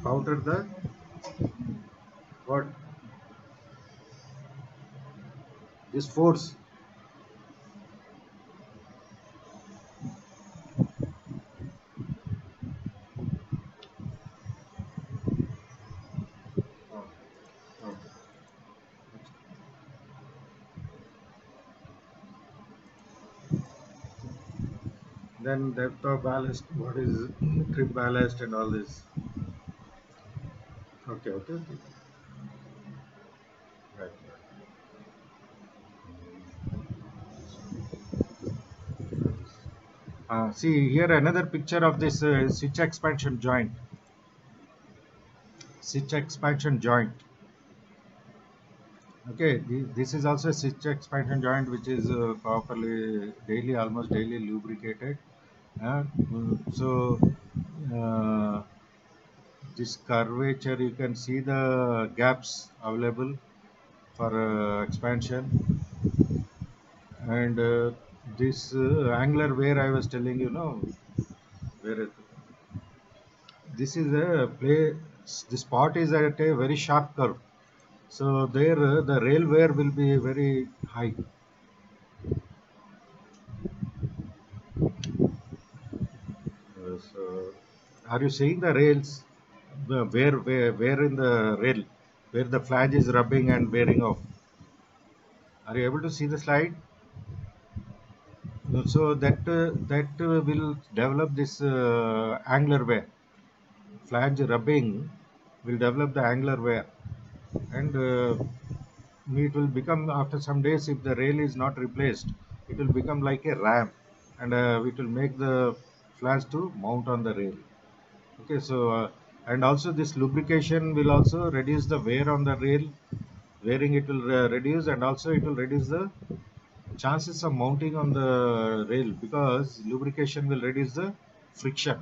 counter the what, this force. Oh, okay. Then depth of ballast, what is trip ballast and all this. Okay. Right. See here another picture of this switch expansion joint. Switch expansion joint. Okay, this is also a switch expansion joint which is properly daily, almost daily lubricated. So uh, this curvature, you can see the gaps available for expansion, and this angular wear I was telling you, no, where this is a play. This spot is at a very sharp curve, so there the rail wear will be very high. So are you seeing the rails? Where in the rail, where the flange is rubbing and wearing off? Are you able to see the slide? So that will develop this angular wear. Flange rubbing will develop the angular wear, and it will become, after some days, if the rail is not replaced, it will become like a ramp, and it will make the flange to mount on the rail. Okay, so and also this lubrication will also reduce the wear on the rail. Wearing it will reduce, and also it will reduce the chances of mounting on the rail, because lubrication will reduce the friction.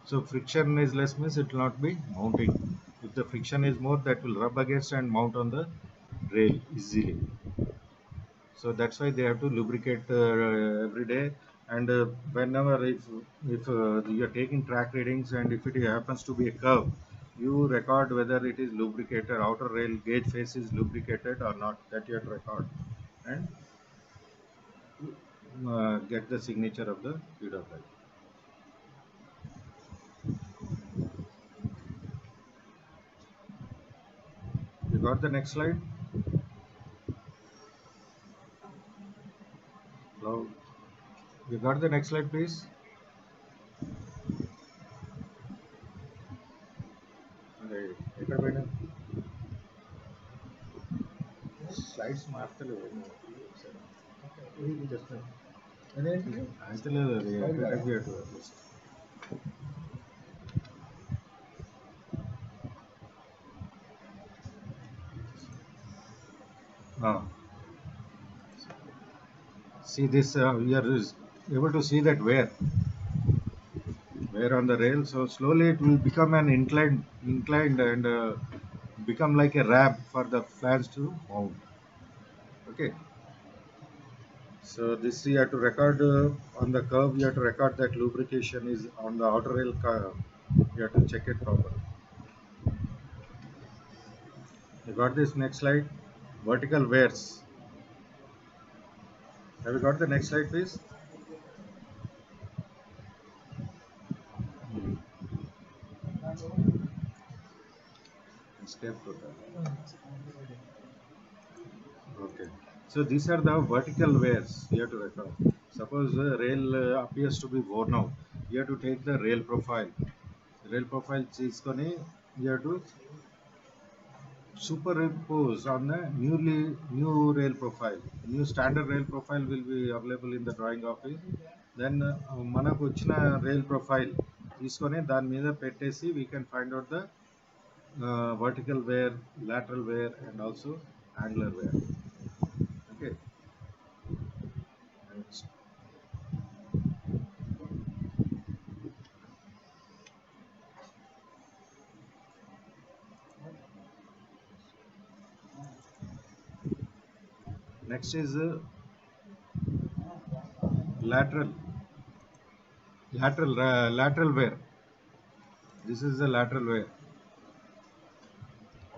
So friction is less means it will not be mounting. If the friction is more, that will rub against and mount on the rail easily. So that's why they have to lubricate every day. And whenever if you are taking track readings and if it happens to be a curve, you record whether it is lubricated, outer rail gauge face is lubricated or not. That you have to record and get the signature of the speed of light. You got the next slide? Hello? You got the next slide, please? ఎక్కడ పోయినా slides మార్చలేదు just అదేంటి అయితే లేదు అది see this we are able to see that where on the rail, so slowly it will become an inclined and become like a ramp for the flange to mount. Okay, so this you have to record on the curve, you have to record that lubrication is on the outer rail curve. You have to check it properly. You got this? Next slide. Vertical wears. Have you got the next slide, please? Escape total. Okay. So these are the vertical wears you have to record. Suppose the rail appears to be worn out. You have to take the rail profile. Rail profile తీసుకొని you have to superimpose on the new rail profile. New standard rail profile will be available in the drawing office. Then మనకు వచ్చిన rail profile తీసుకొని దాని మీద పెట్టేసి we can find out the vertical wear, lateral wear and also angular wear. Okay. Next is lateral lateral wear. This is the lateral wear.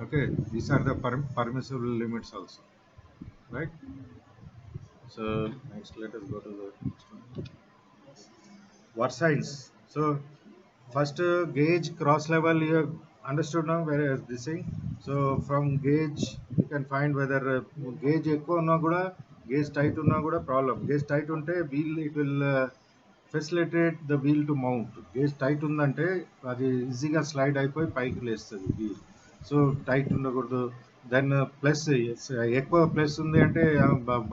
Okay, these are the permissible limits also, right? So next, let us go to the next one. Versines. So first gauge cross level you have understood now where is this thing. So from gauge you can find whether gauge ఎక్కువ ఉన్నా కూడా gauge tight ఉన్నా కూడా problem. Gauge tight ఉంటే wheel it will facilitate the wheel to mount. Gauge tight ఉందంటే అది ఈజీగా slide అయిపోయి పైకి లేస్తుంది wheel. సో టైట్ ఉండకూడదు. దెన్ ప్లస్ ఎక్కువ ప్లస్ ఉంది అంటే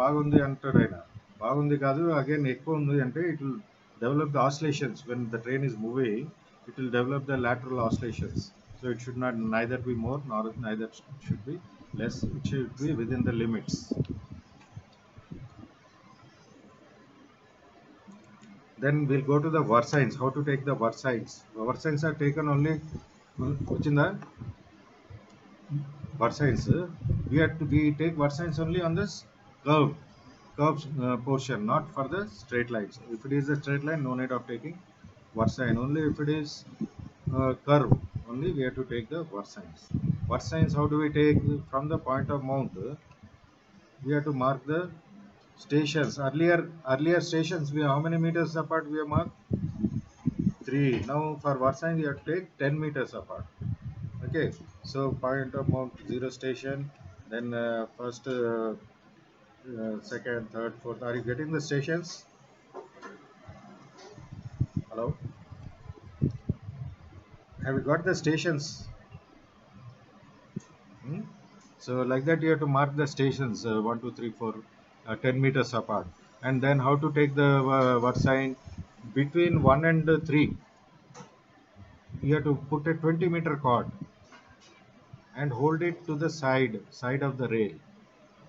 బాగుంది అంటాడు ఆయన. బాగుంది కాదు, అగైన్ ఎక్కువ ఉంది అంటే it will develop the oscillations when the train is moving. It will develop the lateral oscillations, so it should not neither be more nor neither should be less. It should be within the limits. Then we'll go to the versines. How to take the versines? Versines are taken only in the versines. We take versines only on this curves portion, not for the straight lines. If it is a straight line, no need of taking versine. Only if it is curve, only we have to take the versines. Versines, how do we take? From the point of mount, we have to mark the stations. Earlier stations, how many meters apart we have marked? 3. Now for versine, we have to take 10 meters apart. Okay, so point of mount 0 station, then first second, third, fourth. Are you getting the stations? Hello? Have you got the stations? So like that you have to mark the stations 1, 2, 3, 4, 10 meters apart. And then how to take the versine? Between 1 and 3, you have to put a 20-meter cord and hold it to the side of the rail.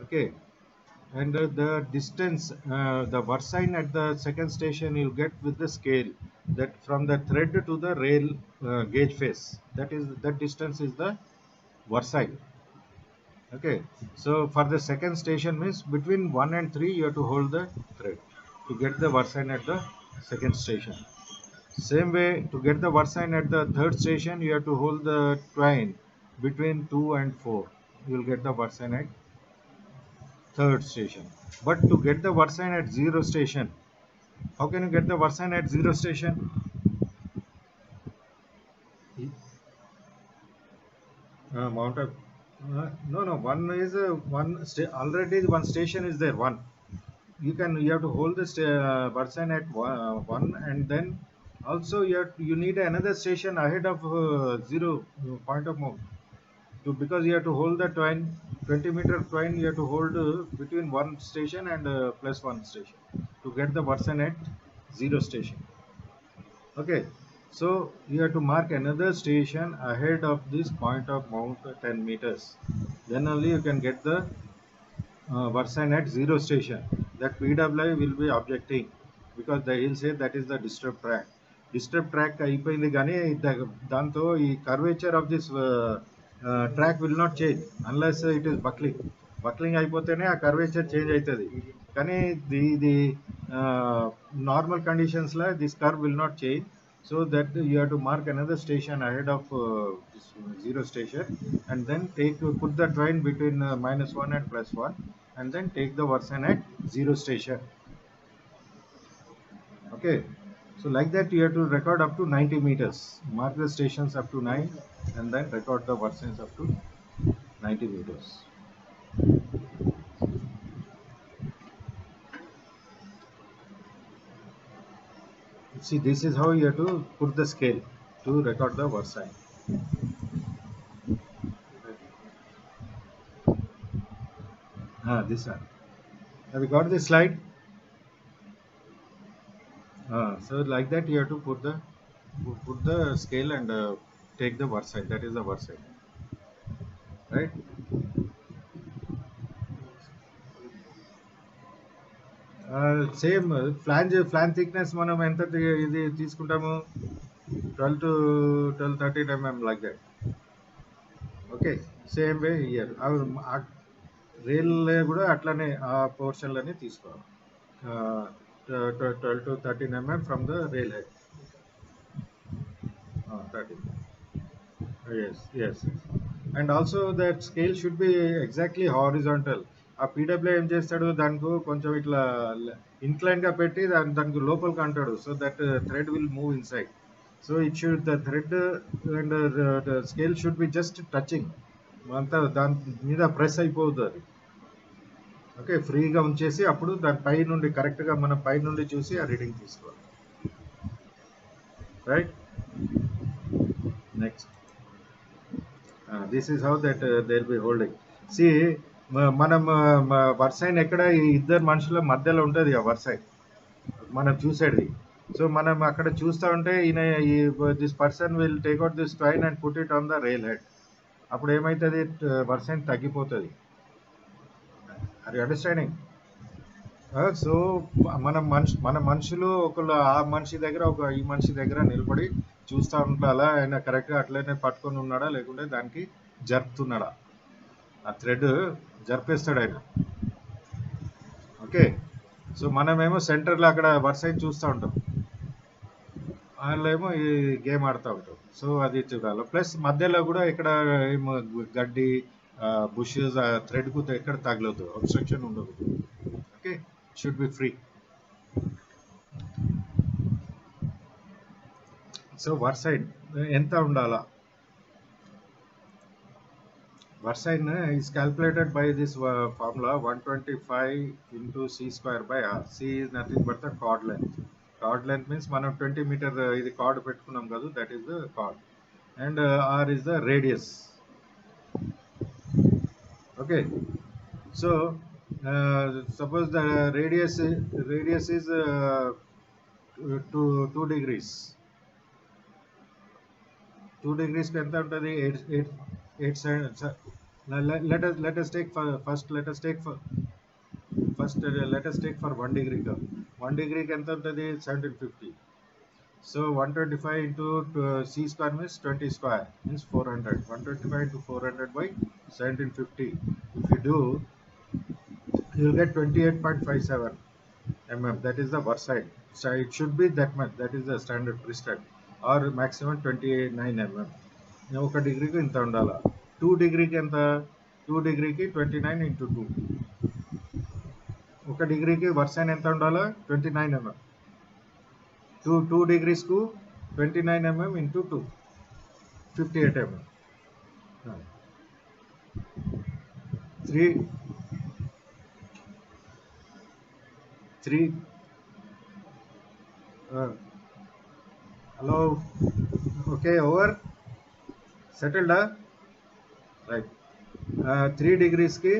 Okay, and the distance, the versine at the second station you'll get with the scale, that from the thread to the rail gauge face, that distance is the versine. Okay, so for the second station means between 1 and 3 you have to hold the thread to get the versine at the second station. Same way, to get the versine at the third station you have to hold the twine between 2 and 4. You will get the versine at third station. But to get the versine at zero station, how can you get the versine at zero station? Mount up. No, one is already one station is there. One you have to hold the person at one, and then also you need another station ahead of zero point of mount to, because you have to hold the twine 20-meter twine. You have to hold between one station and plus one station to get the person at zero station. Okay, so you have to mark another station ahead of this point of mount 10 meters. Then only you can get the version at zero station. That PWI will be objecting because they will say that is the disturbed track. Disturbed track అయిపోయింది కానీ దాంతో ఈ curvature of this track will not change unless it is buckling. Buckling అయిపోతేనే ఆ curvature change అవుతుంది. కానీ ఇది normal కండిషన్స్లో this curve will not change. So that you have to mark another station ahead of this zero station, and then put the train between -1 and +1, and then take the version at zero station. Okay, so like that you have to record up to 90 meters, mark the stations up to 9, and then record the versions up to 90 meters. See, this is how you have to put the scale to record the version. This one. Have you got this slide? So like that you have to put the scale and take the verse. That is the verse, right? Same flange thickness మనం ఎంత ఇది తీసుకుంటాము 12 to 13 mm like that. Okay, same way here. Rail కూడా అట్లానే ఆ పోర్షన్లనే తీసుకోవాలి. 12 to 13 mm from the rail head. 13. Yes. And also that scale should be exactly horizontal. ఆ PW ఏం చేస్తాడు, దానికి కొంచెం ఇట్లా ఇంక్లైన్ గా పెట్టి దానికి లోపలికి అంటాడు, so that thread will move inside. So it should the thread and scale should be just touching, అంతా దాని మీద ప్రెస్ అయిపోతుంది అది. ఓకే, ఫ్రీగా ఉంచేసి అప్పుడు దాని పై నుండి కరెక్ట్గా మనం పై నుండి చూసి ఆ రీడింగ్ తీసుకోవాలి. Right, next this is how that they'll be holding. See, మనం వర్సైన్ ఎక్కడ ఇద్దరు మనుషుల మధ్యలో ఉంటుంది ఆ వర్సైన్ మనం చూసేది. సో మనం అక్కడ చూస్తూ ఉంటే ఈయన this person will take out this train and put it on the rail head. అప్పుడు ఏమవుతుంది, వర్సైన్ తగ్గిపోతుంది. Are you understanding? సో మన మనుషులు ఒకళ్ళు ఆ మనిషి దగ్గర ఈ మనిషి దగ్గర నిలబడి చూస్తూ ఉండాలా, ఆయన కరెక్ట్గా అట్లనే పట్టుకొని ఉన్నాడా లేకుంటే దానికి జరుపుతున్నాడా, ఆ థ్రెడ్ జరిపేస్తాడు ఆయన. ఓకే, సో మనమేమో సెంటర్లో అక్కడ వర్సైన్ చూస్తూ ఉంటాం, వాళ్ళేమో ఈ గేమ్ ఆడుతూ ఉంటాం. సో అది చూడాలి. ప్లస్ మధ్యలో కూడా ఇక్కడ ఏమో గడ్డి బుషెస్ థ్రెడ్కు ఎక్కడ తగలదు, అబ్స్ట్రక్షన్ ఉండదు. Okay, should be free. So versine ఎంత ఉండాలా? Versine is calculated by this formula 125 into c square by r. C is nothing but the chord length. Chord length means మనం 20 meter ఇది chord పెట్టుకున్నాం కదా, that is the chord, and r is the radius. Okay, so suppose the radius is 2 degrees. 2 degrees ఎంత ఉంటుంది? 8 let us take first let us take for 1 degree curve. 1 degree ఎంత ఉంటుంది? 1750. So 125 into c square means 20 square means 400. 125 into 400 by 1750. If you do, you'll get 28.57 mm. That is the worst side. So it should be that much. That is the standard prescribed. Or maximum 29 mm. ఒక డిగ్రీకి ఇంత ఉండాలి. 2 డిగ్రీకి ఎంత? 2 డిగ్రీకి 29 into 2. ఒక డిగ్రీకి వర్సైన్ ఎంత ఉండాలి? 29 mm. 2 degrees కు 29 mm into 2, 58 mm. 3 3 hello, okay, over, settled, right. 3 degrees ki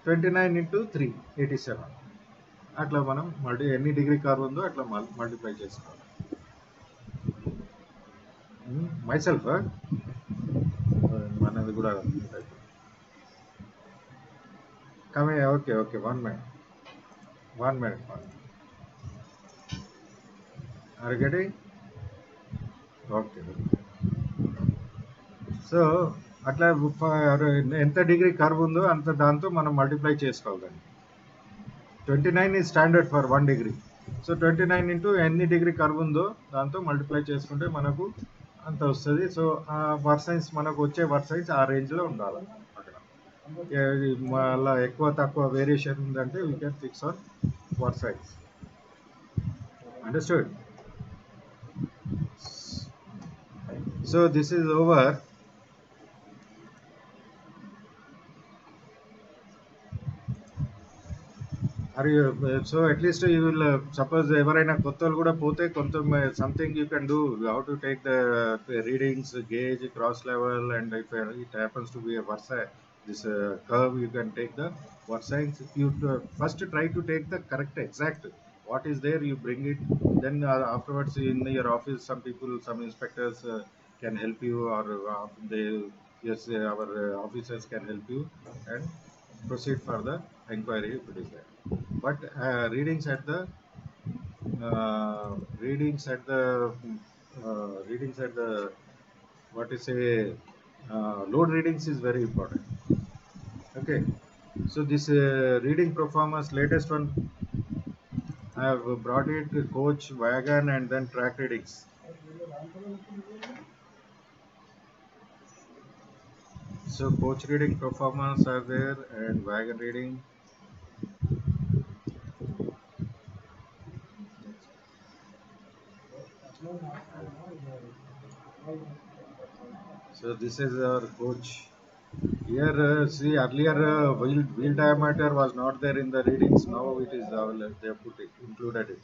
29 into 3, 87. అట్లా మనం ఎన్ని డిగ్రీ కర్వ్ ఉందో అట్లా మల్టిప్లై చేసుకోవాలి. మైసెల్ఫ్ మనది కూడా కమే. Okay okay, 1 minute. Are you getting? Okay. So అట్లా ఎంత డిగ్రీ కర్వ్ ఉందో అంత దాంతో మనం మల్టిప్లై చేసుకోవాలి. 29 is standard for 1 degree. So 29 into ఎన్ని డిగ్రీ కర్వ్ ఉందో దాంతో మల్టిప్లై చేసుకుంటే మనకు అంత వస్తుంది. సో ఆ వర్సైన్స్ మనకు వచ్చే వర్సైన్స్ ఆ రేంజ్లో ఉండాలి. అక్కడ మళ్ళీ ఎక్కువ తక్కువ వేరియేషన్ ఉందంటే we can fix on versines. Understood? So this is over. So at least you will suppose ఎవరైనా కొత్త వాళ్ళు కూడా పోతే కొంత something you can do how to take the readings, gauge, cross level, and if it happens to be a versa this curve, you can take the versins. You first try to take the correct exact what is there, you bring it, then afterwards in your office some people, some inspectors can help you, or they, yes, our officers can help you and proceed for the inquiry if it is there. But readings at the what is say load readings is very important. Okay, so this reading performance, latest one I have brought it, coach, wagon, and then track readings. So coach reading performance are there, and wagon reading. So this is our coach. Here, see, earlier wheel diameter was not there in the readings. Now it is they have put it, included it.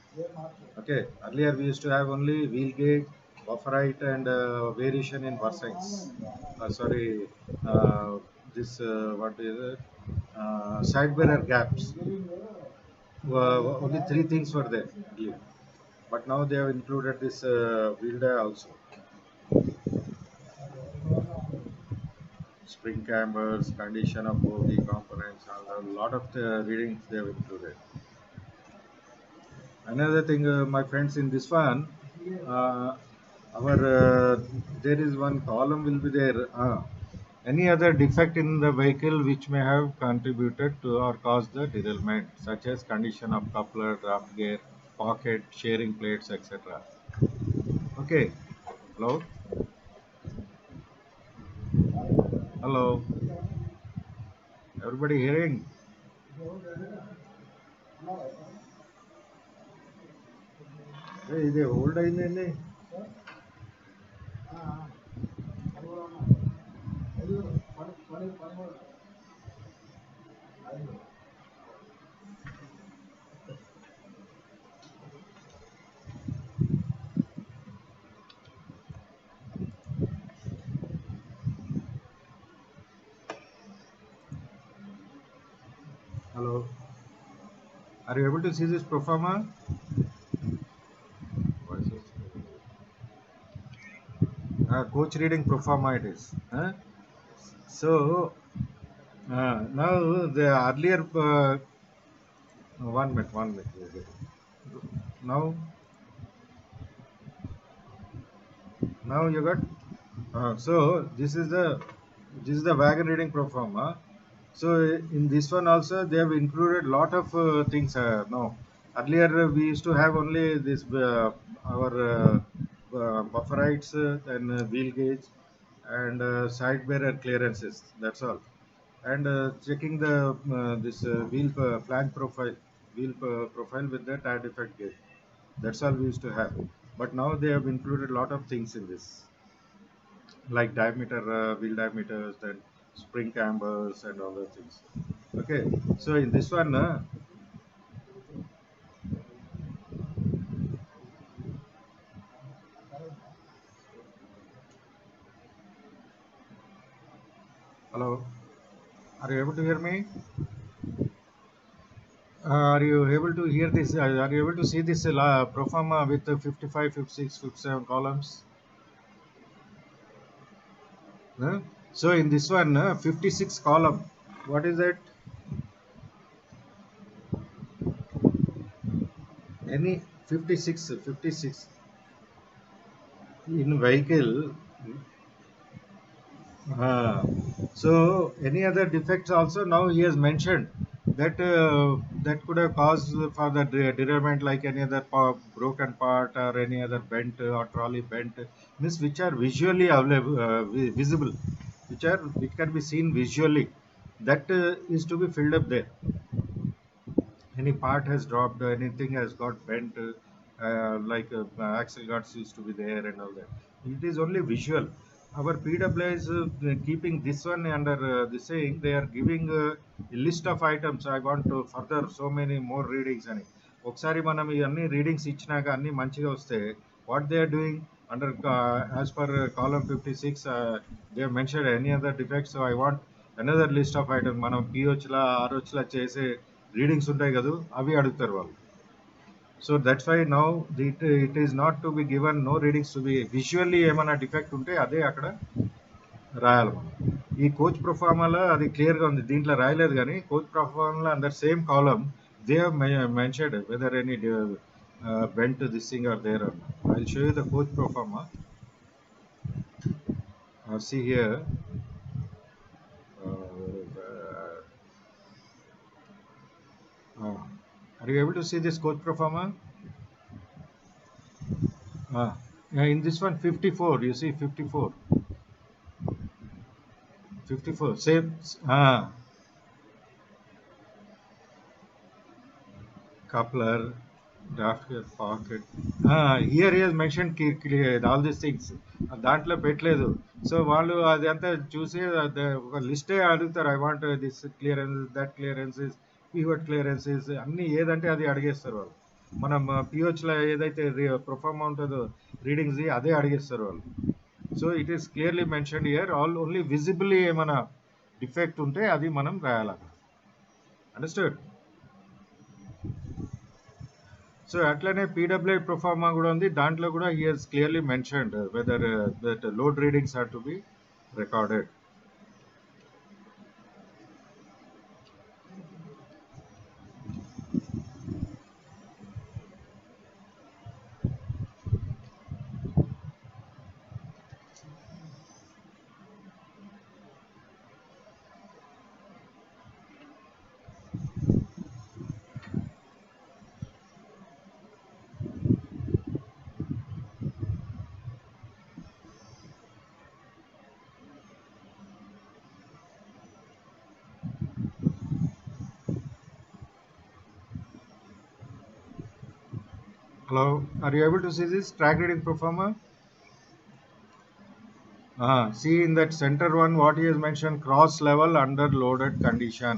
Okay, earlier we used to have only wheel gauge, buffer height, and variation in versins. Sorry, this what is it? Side mirror gaps. Only 3 things were there earlier. But now they have included this wheel die also. Spring cambers, condition of bogie components, a lot of the readings they have included. Another thing, my friends, in this one, there is one column will be there. Any other defect in the vehicle which may have contributed to or caused the derailment, such as condition of coupler, draft gear, pocket, sharing plates, etc. Okay. Hello. Hello. Everybody hearing? Hey, hold in. Hello. Are you able to see this performer? Coach reading performer it is. So now the earlier 1 minute. Now Now you got. So this is the wagon reading proforma. So in this one also they have included lot of things. No, earlier we used to have only this our buffer heights, then wheel gauge, and side bearer clearances. That's all. And checking the this wheel flange profile, profile with the tire defect gauge. That's all we used to have. But now they have included a lot of things in this, like diameter, wheel diameters, then spring cambers, and all the things. Okay, so in this one, hello, are you able to hear me? Are you able to hear this? Are you able to see this proforma with 55, 56, 57 columns? Huh? So in this one, 56 column, what is it? Any 56, 56 in vehicle. Uh, so any other defects also now he has mentioned that that could have caused for the derailment, like any other broken part or any other bent or trolley bent, means which are visually available, visible, which can be seen visually, that is to be filled up there. Any part has dropped, anything has got bent, like axle guards used to be there and all that. It is only visual. Our PWA is keeping this one under the saying, they are giving a list of items. I want to further so many more readings అని ఒకసారి మనం ఇవన్నీ readings ఇచ్చినాక అన్ని మంచిగా వస్తే what they are doing under as per column 56 they mention any other defects. I want another list of items. మనం పిహెచ్లా ఆర్హెచ్లా చేసే రీడింగ్స్ ఉంటాయి కదా, అవి అడుగుతారు వాళ్ళు. So that's why now it is not to be given no readings to be visually ఏమైనా defect ఉంటే అదే అక్కడ రాయాలి మనం. ఈ కోచ్ ప్రొఫార్మాలో అది క్లియర్గా ఉంది, దీంట్లో రాయలేదు. కానీ కోచ్ ప్రొఫార్మాలో under same column they have mentioned whether any bent this thing are there. I will show you the coach proforma. See here. Uh, are you able to see this coach performer? In this one, 54. You see 54. 54. Same. Coupler, draft pocket. Here he has mentioned all these things. దాంట్లో పెట్టలేదు. So వాళ్ళు అది అంతా చూసి ఒక లిస్టే అడుగుతారు. I want this clearance, that clearances, pivot clearances, అన్నీ ఏదంటే అది అడిగేస్తారు వాళ్ళు. మనం పిహెచ్లో ఏదైతే ప్రొఫార్మా ఉంటుందో రీడింగ్స్ అదే అడిగేస్తారు వాళ్ళు. So it is clearly mentioned here. All only visibly ఏమైనా డిఫెక్ట్ ఉంటే అది మనం రాయాలి. అండర్స్టాండ్? సో అట్లనే పీడబ్ల్యూఐ ప్రొఫార్మా కూడా ఉంది. దాంట్లో కూడా he has clearly mentioned whether that load readings are to be recorded. Hello, are you able to see this track reading performer? See in that center one what he has mentioned, cross level under loaded condition.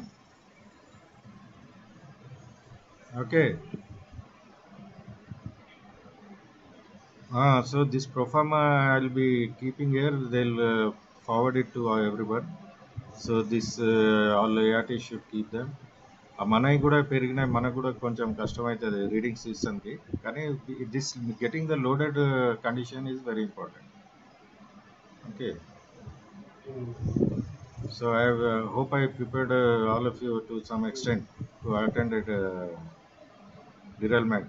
Okay. So this performer I'll be keeping here. They'll forward it to everyone. So this all ART should keep them. మనకి కూడా పెరిగినాయి, మనకు కూడా కొంచెం కష్టమవుతుంది reading సీజన్కి. కానీ this getting the loaded condition is very important. Okay. So I hope I prepared all of you to some extent to attend it derailment.